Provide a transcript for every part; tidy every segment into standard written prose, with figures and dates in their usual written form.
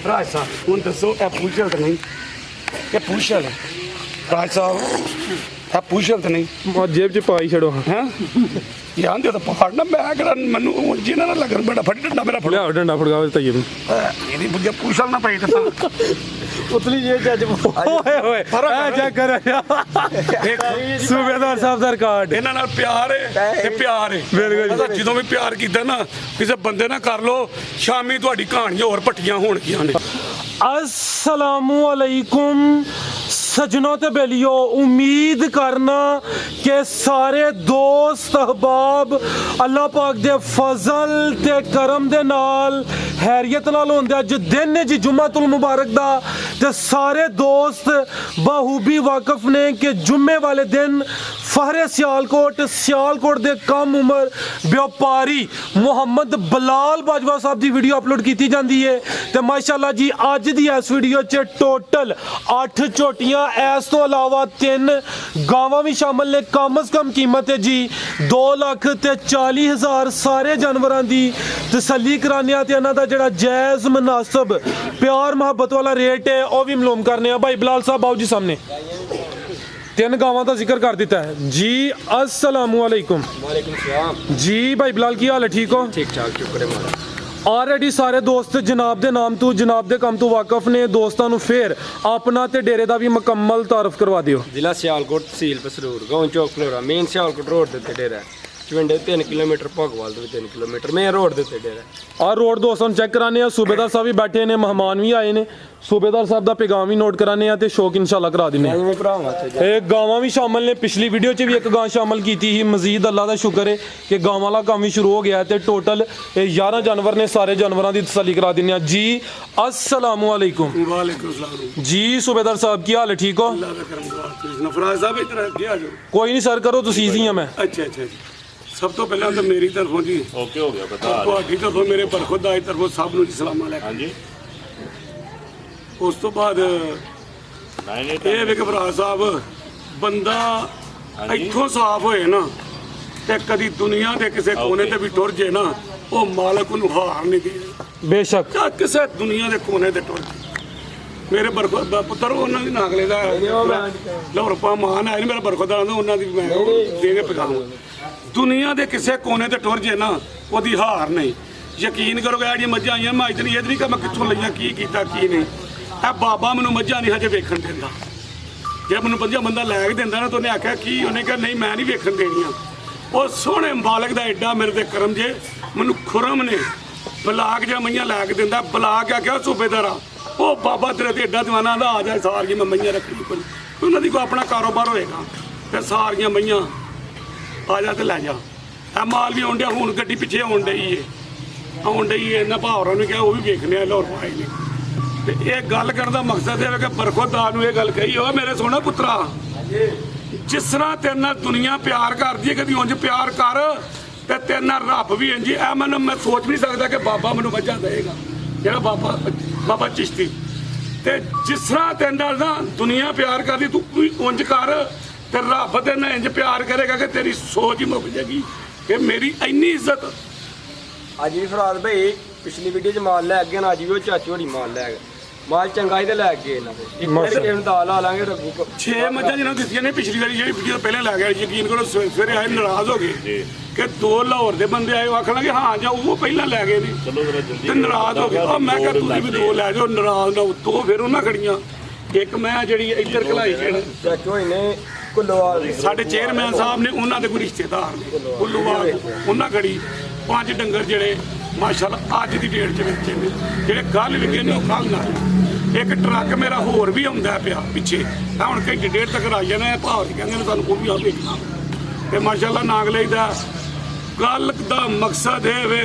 ਰਾਜ ਸਾਹਿਬ ਹੁਣ ਦੱਸੋ ਇਹ ਪੁੱਛਲ ਤਾਂ ਨਹੀਂ, ਇਹ ਪੁੱਛਲ ਰਾਜ ਸਾਹਿਬ ਇਹ ਪੁੱਛਲ ਤਾਂ ਨਹੀਂ, ਜੇਬ 'ਚ ਪਾਈ ਛੜੋ ਹੈਂ ਯਾਰ ਦੇ ਤਾਂ ਪਹਾੜ ਨਾ ਮੈਂ ਕਿਹੜਾ ਮੈਨੂੰ ਜਿਹਨਾਂ ਨਾਲ ਲੱਗਣ ਬੜਾ ਫੜ ਡੰਡਾ ਮੇਰਾ ਫੜਿਆ ਲਿਆਓ ਡੰਡਾ ਫੜਗਾਵੇ ਤਈਏ ਨੂੰ ਇਹਦੀ ਬੁੱਝੇ ਪੁੱਛਲ ਨਾ ਪਈ ਤਾਂ ਉਤਲੀ ਜੇਬ 'ਚ ਅੱਜ ਓਏ ਹੋਏ ਐ ਚੈੱਕ ਕਰ ਸੂਬੇਦਾਰ ਸਾਹਿਬ ਦਾ ਰਿਕਾਰਡ ਇਹਨਾਂ ਨਾਲ ਪਿਆਰ ਹੈ ਤੇ ਪਿਆਰ ਹੈ ਬਿਲਕੁਲ ਜਦੋਂ ਵੀ ਪਿਆਰ ਕੀਤਾ ਨਾ ਕਿਸੇ ਬੰਦੇ ਨਾਲ ਕਰ ਲੋ ਸ਼ਾਮੀ ਤੁਹਾਡੀ ਕਹਾਣੀਆਂ ਹੋਰ ਪੱਟੀਆਂ ਹੋਣਗੀਆਂ ਨੇ। अस्सलामु अलैकुम सजनों ते बेलियो, उम्मीद करना कि सारे दोस्त अहबाब अल्लाह पाक दे फजल ते करम दे नाल हैरियत नाल होंदे। अज दिन है जी जुम्मतुल मुबारक दा ते सारे दोस्त बखूबी वाकफ ने कि जुम्मे वाले दिन फहरे सियालकोट दे कम उम्र व्यापारी मुहम्मद बिलाल बाजवा साहब दी वीडियो अपलोड की जाती है। तो माशाल्लाह जी अज दी इस वीडियो च टोटल 8 झोटियां इस तो अलावा 3 गावां भी शामिल ने। कम अज कम कीमत है जी 2,40,000 सारे जानवरां दी तसल्ली कराने ते इन्हां दा जिहड़ा जायज़ मुनासिब प्यार मुहब्बत वाला रेट है वह भी मालूम करने। भाई बिलाल साहब आओ जी सामने। 3 गावां का जिक्र कर दिता है जी। अस्सलामु अलैकुम। वालेकुम सलाम जी भाई बिलाल की हाल है, ठीक हो? ठीक ठाक शुक्र है मारा। ऑलरेडी सारे दोस्त जनाब दे नाम तो जनाब दे काम तो वाकफ ने। दोस्तां नूं फिर अपना ते डेरे दा भी मुकम्मल तारफ करवा दियो। जिला सियालकोट तहसील पसरूर गांव चौक फ्लोरा मेन सियालकोट रोड दे डेरा है। चविंडे 3 किलोमीटर भोगवाल तो 3 किलोमीटर मेन रोड दे डेरा है। और रोड दोस्तों चेक कराने सूबेदार साहब भी बैठे ने, मेहमान भी आए ने। सूबेदार साहब का पैगाम भी नोट कराने ते शौक इंशाल्लाह करा देने। गावां भी शामिल ने। पिछली वीडियो च भी एक गां शामिल की थी। मजीद अल्लाह का शुक्र है कि गांव वाला काम भी शुरू हो गया है। टोटल 11 जानवर ने, सारे जानवरों की तसल्ली करा देने जी। अस्सलामु अलैकुम। वालेकुम सलाम जी सूबेदार साहब की हाल है, ठीक हो? अल्लाह का करम दुआ। नफराज साहब इधर आगे आ जाओ। कोई नहीं सर, करो तो सीधी हैं मैं। अच्छा अच्छा सब तो पहले तो मेरी तरफों जी ओके हो गया बता ਤੁਹਾਡੀ ਤਰਫੋਂ ਮੇਰੇ ਬਰਖੁਦਾ ਦੀ ਤਰਫੋਂ ਸਭ ਨੂੰ ਜੀ ਸਲਾਮ ਅਲੈਕੁਮ। ਹਾਂਜੀ ਉਸ ਤੋਂ ਬਾਅਦ ਇਹ ਵੇਖ ਭਰਾ ਸਾਹਿਬ ਬੰਦਾ ਇੱਥੋਂ ਸਾਫ਼ ਹੋਏ ਨਾ ਤੇ ਕਦੀ ਦੁਨੀਆ ਦੇ ਕਿਸੇ ਕੋਨੇ ਤੇ ਵੀ ਟੁਰ ਜੇ ਨਾ ਉਹ ਮਾਲਕ ਨੂੰ ਹਾਰ ਨਹੀਂ ਦੇ। बेशक ਜਾਂ ਕਿਸੇ ਦੁਨੀਆ ਦੇ ਕੋਨੇ ਤੇ ਟੁਰ ਜੇ ਮੇਰੇ ਬਰਖੁਦਾ ਪੁੱਤਰ ਉਹਨਾਂ ਦੀ ਨਾਗਲੇ ਦਾ ਲਾਹੌਰ ਪਾ ਮਾਨ ਹੈ ਮੇਰਾ ਬਰਖੁਦਾ ਉਹਨਾਂ ਦੀ ਮੈਂ ਦੇ ਕੇ ਪਕਾਉਂ। ਦੁਨੀਆ ਦੇ ਕਿਸੇ ਕੋਨੇ ਤੇ ਟੁਰ ਜੇ ਨਾ ਉਹਦੀ ਹਾਰ ਨਹੀਂ। ਯਕੀਨ ਕਰੋਗੇ ਜਿਹੜੀਆਂ ਮੱਝਾਂ ਆਈਆਂ ਮੈਂ ਇਤਨੀ ਇਹ ਨਹੀਂ ਕਿ ਮੈਂ ਕਿੱਥੋਂ ਲਈਆਂ ਕੀ ਕੀਤਾ ਕੀ ਨਹੀਂ। ਇਹ ਬਾਬਾ ਮੈਨੂੰ ਮੱਝਾਂ ਨਹੀਂ ਹਜੇ ਵੇਖਣ ਦਿੰਦਾ। ਜੇ ਮੈਨੂੰ ਬੰਦਾ ਲੈ ਕੇ ਦਿੰਦਾ ਨਾ ਤਾਂ ਉਹਨੇ ਆਖਿਆ ਕੀ, ਉਹਨੇ ਕਿਹਾ ਨਹੀਂ ਮੈਂ ਨਹੀਂ ਵੇਖਣ ਦੇਣੀਆਂ। ਉਹ ਸੋਹਣੇ ਮਾਲਕ ਦਾ ਐਡਾ ਮੇਰੇ ਤੇ ਕਰਮ ਜੇ ਮੈਨੂੰ ਖੁਰਮ ਨੇ ਬਲਾਕ ਜਾਂ ਮਈਆਂ ਲੈ ਕੇ ਦਿੰਦਾ। ਬਲਾਕ ਆਖਿਆ ਸੂਬੇਦਾਰਾ ਉਹ ਬਾਬਾ ਤੇਰੇ ਤੇ ਐਡਾ ਦੀਵਾਨਾ ਦਾ ਆ ਜਾ ਸਾਰੀਆਂ ਮੈਂ ਮਈਆਂ ਰੱਖਣੀ ਕੋਈ ਉਹਨਾਂ ਦੀ ਕੋਈ ਆਪਣਾ ਕਾਰੋਬਾਰ ਹੋਏਗਾ ਤੇ ਸਾਰੀਆਂ ਮਈਆਂ ਆ ਜਾ ਤੇ ਲੈ ਜਾ। ਇਹ ਮਾਲ ਵੀ ਆਉਂਦਿਆ ਹੁਣ ਗੱਡੀ ਪਿੱਛੇ ਆਉਣ ਡਈ ਏ ਇਹਨਾਂ ਭਾਵਰਾਂ ਨੂੰ ਕਿਹਾ ਉਹ ਵੀ ਵੇਖਣੇ ਆ ਲਾਹੌਰ ਪਾਈ ਨੇ। ਤੇ ਇਹ ਗੱਲ ਕਰਨ ਦਾ ਮਕਸਦ ਇਹ ਹੈ ਕਿ ਬਰਖੁਦਾ ਨੂੰ ਇਹ ਗੱਲ ਕਹੀ ਓ ਮੇਰੇ ਸੋਹਣਾ ਪੁੱਤਰਾ ਜਿਸ ਤਰ੍ਹਾਂ ਤੇਰੇ ਨਾਲ ਦੁਨੀਆ ਪਿਆਰ ਕਰਦੀ ਹੈ ਕਦੀ ਉਂਝ ਪਿਆਰ ਕਰ ਤੇ ਤੇਰੇ ਨਾਲ ਰੱਬ ਵੀ ਇੰਝ। ਇਹ ਮੈਂ ਸੋਚ ਨਹੀਂ ਸਕਦਾ ਕਿ ਬਾਬਾ ਮੈਨੂੰ ਮੱਝਾਂ ਦੇਗਾ ਜਿਹੜਾ ਬਾਬਾ ਚਿਸ਼ਤੀ। ਤੇ ਜਿਸ ਤਰ੍ਹਾਂ ਤੇਰੇ ਨਾਲ ਨਾ ਦੁਨੀਆ ਪਿਆਰ ਕਰਦੀ ਤੂੰ ਕੋਈ ਉਂਝ ਕਰ ਤੇ ਰੱਬ ਤੇ ਨਾਲ ਇੰਝ ਪਿਆਰ ਕਰੇਗਾ ਕਿ ਤੇਰੀ ਸੋਚ ਹੀ ਮੁੱਕ ਜਾਏਗੀ ਕਿ ਮੇਰੀ ਇੰਨੀ ਇੱਜ਼ਤ। ਅੱਜ ਵੀ ਫਰਾਦ ਭਾਈ ਪਿਛਲੀ ਵੀਡੀਓ 'ਚ ਮਾਲ ਲੈ ਕੇ ਨਾ ਅੱਜ ਵੀ ਉਹ ਚਾਚੂ ਹੋਣੀ ਮਾਲ ਲੈ ਗਏ। ਮਾਲ ਚੰਗਾ ਹੀ ਤੇ ਲੈ ਕੇ ਇਹਨਾਂ ਦੇ ਇੱਕ ਕਿਸੇ ਨੂੰ ਦਾਲ ਲਾ ਲਾਂਗੇ ਰੱਬੂ 6 ਮੱਝਾਂ ਜਿਹਨਾਂ ਦਿੱਤੀਆਂ ਨੇ ਪਿਛਲੀ ਵਾਰੀ ਜਿਹੜੀ ਵੀਡੀਓ ਪਹਿਲਾਂ ਲੈ ਗਿਆ। ਯਕੀਨ ਕਰੋ ਸਵੇਰੇ ਆਏ ਨਾਰਾਜ਼ ਹੋ ਗਏ ਕਿ 2 ਲਾਹੌਰ ਦੇ ਬੰਦੇ ਆਏ ਉਹ ਆਖਣ ਲੱਗੇ ਹਾਂ ਜਾਂ ਉਹ ਪਹਿਲਾਂ ਲੈ ਗਏ ਨੇ ਤੇ ਨਾਰਾਜ਼ ਹੋ ਗਏ। ਮੈਂ ਕਿਹਾ ਤੁਸੀਂ ਵੀ 2 ਲੈ ਜਾਓ ਨਾਰਾਜ਼ ਨਾ ਉੱਤੋਂ। ਫਿਰ ਉਹਨਾਂ ਖੜੀਆਂ ਇੱਕ ਮੈਂ ਜਿਹੜੀ ਇੱਧਰ ਘਲਾਈ ਚਾਚੂ ਹੋਈ ਨੇ ਕੁੱਲੋਵਾਲ ਸਾਡੇ ਚੇਅਰਮੈਨ ਸਾਹਿਬ ਨੇ ਉਹਨਾਂ ਦੇ ਕੋਈ ਰਿਸ਼ਤੇਦਾਰ ਨੇ ਕੁੱਲੋਵਾਲ ਉਹਨਾਂ ਖੜੀ 5 ਡੰਗਰ ਜਿਹੜੇ ਮਾਸ਼ਾਅੱਲਾ ਅੱਜ ਦੀ ਡੇਟ 'ਚ ਵੇਚੇ ਨੇ ਜਿਹੜੇ ਕੱਲ੍ਹ ਵਿਕੇ ਨੇ ਉਹ ਕੱਲ੍ਹ ਨਾਲ। ਇੱਕ ਟਰੱਕ ਮੇਰਾ ਹੋਰ ਵੀ ਆਉਂਦਾ ਪਿਆ ਪਿੱਛੇ ਹੁਣ ਘੰਟੇ ਡੇਢ ਤੱਕ ਆ ਜਾਣਾ। ਭਾਅ ਜੀ ਕਹਿੰਦੇ ਨੇ ਤੁਹਾਨੂੰ ਉਹ ਵੀ ਆ ਵੇਖਣਾ ਤੇ ਮਾਸ਼ਾਅੱਲਾ ਨਾਗਲੇ ਦਾ ਗੱਲ ਦਾ ਮਕਸਦ ਇਹ ਵੇ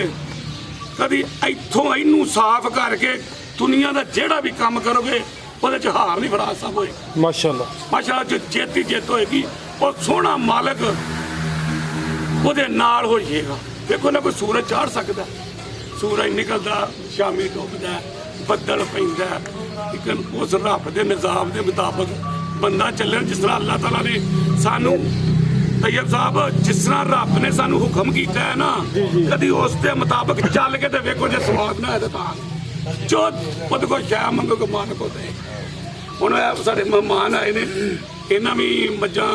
ਕਦੀ ਇੱਥੋਂ ਇਹਨੂੰ ਸਾਫ਼ ਕਰਕੇ ਦੁਨੀਆ ਦਾ ਜਿਹੜਾ ਵੀ ਕੰਮ ਕਰੋਗੇ ਉਹਦੇ 'ਚ ਹਾਰ ਨਹੀਂ ਫਰਾਜ਼ ਸਾਹਿਬ ਹੋਏ। ਮਾਸ਼ਾਅੱਲਾ ਜੋ ਜਿੱਤ ਹੋਏਗੀ ਉਹ ਸੋਹਣਾ ਮਾਲਕ ਉਹਦੇ ਨਾਲ ਹੋ ਜਾਏਗਾ। ਦੇਖੋ ਨਾ ਕੋਈ ਸੂਰਜ ਚਾੜ ਸਕਦਾ, ਸੂਰਜ ਨਿਕਲਦਾ ਸ਼ਾਮੀ ਡੁੱਬਦਾ ਬੱਦਲ ਪੈਂਦਾ ਲੇਕਿਨ ਉਸ ਰੱਬ ਦੇ ਨਿਜ਼ਾਮ ਦੇ ਮੁਤਾਬਕ ਬੰਦਾ ਚੱਲੇ ਜਿਸ ਤਰ੍ਹਾਂ ਅੱਲਾਹ ਤਾਲਾ ਨੇ ਸਾਨੂੰ ਤੈयब ਸਾਹਿਬ ਜਿਸ ਤਰ੍ਹਾਂ ਰੱਬ ਨੇ ਸਾਨੂੰ ਹੁਕਮ ਕੀਤਾ ਹੈ ਨਾ ਕਦੀ ਉਸ ਦੇ ਮੁਤਾਬਕ ਚੱਲ ਕੇ ਤੇ ਵੇਖੋ ਜੇ ਸਵਾਦ ਨਾ ਹੈ ਤਾਂ ਜੋ ਉਹਦੇ ਕੋਲ ਸ਼ਾਮ ਮੰਗੋ ਕੋ ਮਾਨ ਕੋ ਦੇ ਹੁਣ ਇਹ ਸਾਡੇ ਮਹਿਮਾਨ ਆਏ ਨੇ ਇਹਨਾਂ ਵੀ ਮੱਝਾਂ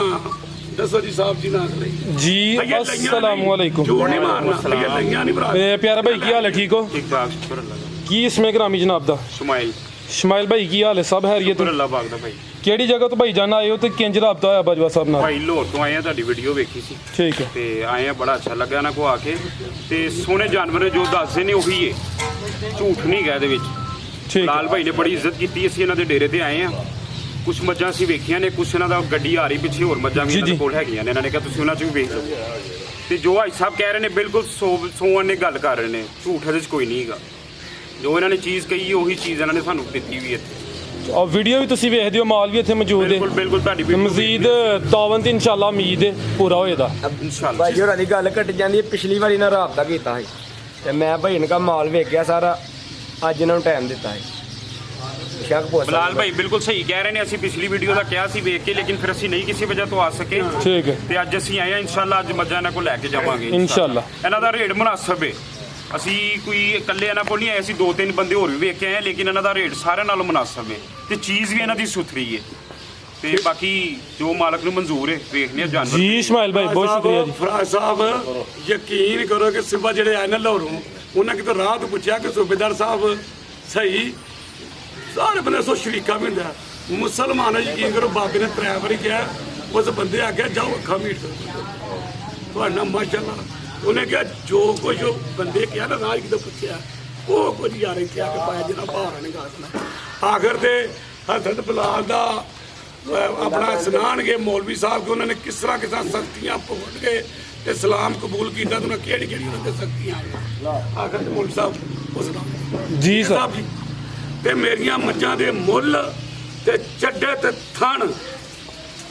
ਦੱਸੋ ਜੀ ਸਾਹਿਬ ਜੀ ਨਾਲ ਲਈ ਜੀ अस्सलाम वालेकुम ਝੂਠ ਨਹੀਂ ਮਾਰਨਾ ਲਈਆਂ ਨਹੀਂ ਭਰਾ प्यारा भाई की हाल है ठीक हो ठीक ठाक शुक्र अल्लाह का की इसमें ग्रामी जनाब दा शुमाइल शमाइल भाई की हाल है सब हैरियत शुक्र अल्लाह पाक दा भाई ਕਿਹੜੀ ਜਗ੍ਹਾ ਤੋਂ ਭਾਈ ਜਾਨ ਆਏ ਹੋ ਤੇ ਕਿੰਜ ਰਾਬਤਾ ਹੋਇਆ ਬਾਜਵਾ ਸਾਹਿਬ ਨਾਲ ਭਾਈ ਲਾਹੌਰ ਤੋਂ ਆਏ ਆ ਤੁਹਾਡੀ ਵੀਡੀਓ ਵੇਖੀ ਸੀ ਠੀਕ ਹੈ ਤੇ ਆਏ ਆ ਬੜਾ ਅੱਛਾ ਲੱਗਾ ਇਹਨਾਂ ਕੋ ਆ ਕੇ ਤੇ ਸੋਹਣੇ ਜਾਨਵਰ ਜੋ ਦੱਸਦੇ ਨੇ ਉਹੀ ਏ ਝੂਠ ਨਹੀਂ ਗਾ ਇਹਦੇ ਵਿੱਚ ਠੀਕ ਲਾਲ ਭਾਈ ਨੇ ਬੜੀ ਇੱਜ਼ਤ ਕੀਤੀ ਅਸੀਂ ਇਹਨਾਂ ਦੇ ਡੇਰੇ ਤੇ ਆਏ ਆ ਕੁਝ ਮੱਝਾਂ ਅਸੀਂ ਵੇਖੀਆਂ ਨੇ ਕੁਝ ਇਹਨਾਂ ਦਾ ਗੱਡੀ ਆ ਰਹੀ ਪਿੱਛੇ ਹੋਰ ਮੱਝਾਂ ਵੀ ਜੀ, ਇਹਨਾਂ ਜੀ। ਦੇ ਕੋਲ ਹੈਗੀਆਂ ਨੇ ਇਹਨਾਂ ਨੇ ਕਿਹਾ ਤੁਸੀਂ ਉਹਨਾਂ ਚ ਵੀ ਵੇਖ ਲਓ ਤੇ ਜੋ ਭਾਈ ਸਾਹਿਬ ਕਹਿ ਰਹੇ ਨੇ ਬਿਲਕੁਲ ਸੋਹਣ ਨੇ ਗੱਲ ਕਰ ਰਹੇ ਨੇ ਝੂਠ ਇਹਦੇ ਚ ਕੋਈ ਨਹੀਂ ਹੈਗਾ ਜੋ ਇਹਨਾਂ ਨੇ ਚੀਜ਼ ਕਹੀ ਹੈ ਉਹੀ ਚੀਜ਼ ਇਹਨਾਂ ਨੇ ਸਾਨੂੰ ਦਿੱਤੀ ਵੀ ਇੱਥੇ ਔਰ ਵੀਡੀਓ ਵੀ ਤੁਸੀਂ ਵੇਖਦੇ ਹੋ ਮਾਲ ਵੀ ਇੱਥੇ ਮੌਜੂਦ ਬਿਲਕੁਲ ਹੈ ਬਿਲਕੁਲ ਤੁਹਾਡੀ ਤੇ ਮਜ਼ੀਦ ਤਾਵਨ ਤੇ ਇਨਸ਼ਾਅੱਲਾ ਉਮੀਦ ਹੈ ਪੂਰਾ ਹੋਏਗਾ ਇਨਸ਼ਾਅੱਲਾ ਭਾਈ ਹੋਰਾਂ ਦੀ ਗੱਲ ਘਟ ਜਾਂਦੀ ਹੈ ਪਿਛਲੀ ਵਾਰੀ ਨਾਲ ਰਾਬਤਾ ਕੀਤਾ ਸੀ ਤੇ ਮੈਂ ਭਾਈ ਇਹਨਾਂ ਦਾ ਮਾਲ ਵੇਖਿਆ ਸਾਰਾ ਅੱਜ ਇਹਨਾਂ ਨੂੰ ਟਾਈਮ ਦਿੱਤਾ ਹੈ ਸ਼ੱਕ ਪੁੱਛ ਬਲਾਲ ਭਾਈ ਬਿਲਕੁਲ ਸਹੀ ਕਹਿ ਰਹੇ ਨੇ ਅਸੀਂ ਪਿਛਲੀ ਵੀਡੀਓ ਦਾ ਕਿਹਾ ਸੀ ਵੇਖ ਕੇ ਲੇਕਿਨ ਫਿਰ ਅਸੀਂ ਨਹੀਂ ਕਿਸੇ ਵਜ੍ਹਾ ਤੋਂ ਆ ਸਕੇ ਠੀਕ ਹੈ ਤੇ ਅੱਜ ਅਸੀਂ ਆਏ ਆ ਇਨਸ਼ਾਅੱਲਾ ਅੱਜ ਮੱਝਾਂ ਇਹਨਾਂ ਕੋਲ ਲੈ ਕੇ ਜਾਵਾਂਗੇ ਇਨਸ਼ਾਅੱਲਾ। ਇਹਨਾਂ ਦਾ ਰੇਟ ਮੁਨਾਸਬ ਹੈ ਅਸੀਂ ਕੋਈ ਇਕੱਲੇ ਇਹਨਾਂ ਕੋਲ ਨਹੀਂ ਆਏ ਅਸੀਂ 2-3 ਬੰਦੇ ਹੋਰ ਵੀ ਵੇਖ ਕੇ ਆਏ ਹਾਂ, ਲੇਕਿਨ ਇਹਨਾਂ ਦਾ ਰੇਟ ਸਾਰਿਆਂ ਨਾਲੋਂ ਮੁਨਾਸਬ ਹੈ ਤੇ ਚੀਜ਼ ਵੀ ਇਹਨਾਂ ਦੀ ਸੁਥਰੀ ਹੈ ਤੇ ਬਾਕੀ ਜੋ ਮਾਲਕ ਨੂੰ ਮਨਜ਼ੂਰ ਹੈ ਵੇਖਨੇ ਆ ਜਾਨਵਰ ਜੀ ਇਸਮਾइल भाई बहुत शुक्रिया जी ਫਰਾਜ ਸਾਹਿਬ ਯਕੀਨ ਕਰੋ ਕਿ ਸਿਵਾ ਜਿਹੜੇ ਆਏ ਨੇ ਲਾਹੌਰੋਂ ਉਹਨਾਂ ਕਿਤੇ ਰਾਹ ਤੋਂ ਪੁੱਛਿਆ ਕਿ ਸੂਬੇਦਾਰ ਸਾਹਿਬ ਸਹੀ ਸਾਰੇ ਬੰਦੇ ਸੋ ਸ਼ਰੀਕਾ ਵੀ ਹੁੰਦਾ ਮੁਸਲਮਾਨ ਯਕੀਨ ਕਰੋ ਬਾਬੇ ਨੇ 3 ਵਾਰੀ ਕਿਹਾ ਉਸ ਬੰਦੇ ਆ ਗਿਆ ਜਾਓ ਅੱਖਾਂ ਮੀਟ ਤੁਹਾਡਾ ਮਾਸ਼ਾਅੱਲਾ ਉਹਨੇ ਕਿਹਾ ਜੋ ਕੁਝ ਉਹ ਬੰਦੇ ਕਿਹਾ ਨਾ ਰਾਜ ਕਿਤੇ ਪੁੱਛਿਆ ਉਹ ਕੁਝ ਯਾਰੇ ਕਿਹਾ ਕਿ ਪਾਇਆ ਜਿਹੜਾ ਭਾਰਾ ਨਹੀਂ ਗਾਸਣਾ ਆਖਰ ਤੇ ਹਜ਼ਰਤ ਬਲਾਲ ਦਾ ਆਪਣਾ ਸੁਣਾਣਗੇ ਮੌਲਵੀ ਸਾਹਿਬ ਕਿ ਉਹਨਾਂ ਨੇ ਕਿਸ ਤਰ੍ਹਾਂ ਸਖਤੀਆਂ ਭੁਗਤ ਕੇ ਤੇ ਇਸਲਾਮ ਕਬੂਲ ਕੀਤਾ ਤੇ ਉਹਨਾਂ ਕਿਹੜੀ ਉਹਨਾਂ ਤੇ ਸਖਤੀਆਂ ਆਈਆਂ ਆਖਰ ਤੇ ਮੌਲਵੀ ਸਾਹਿਬ ਉਸ ਦਾ ਜੀ ਸਰ ਸਾਹਿਬ ਜੀ ਤੇ ਮੇਰੀਆਂ ਮੱਝਾਂ ਦੇ ਮੁੱਲ ਤੇ ਚੱਡੇ ਤੇ ਥਣ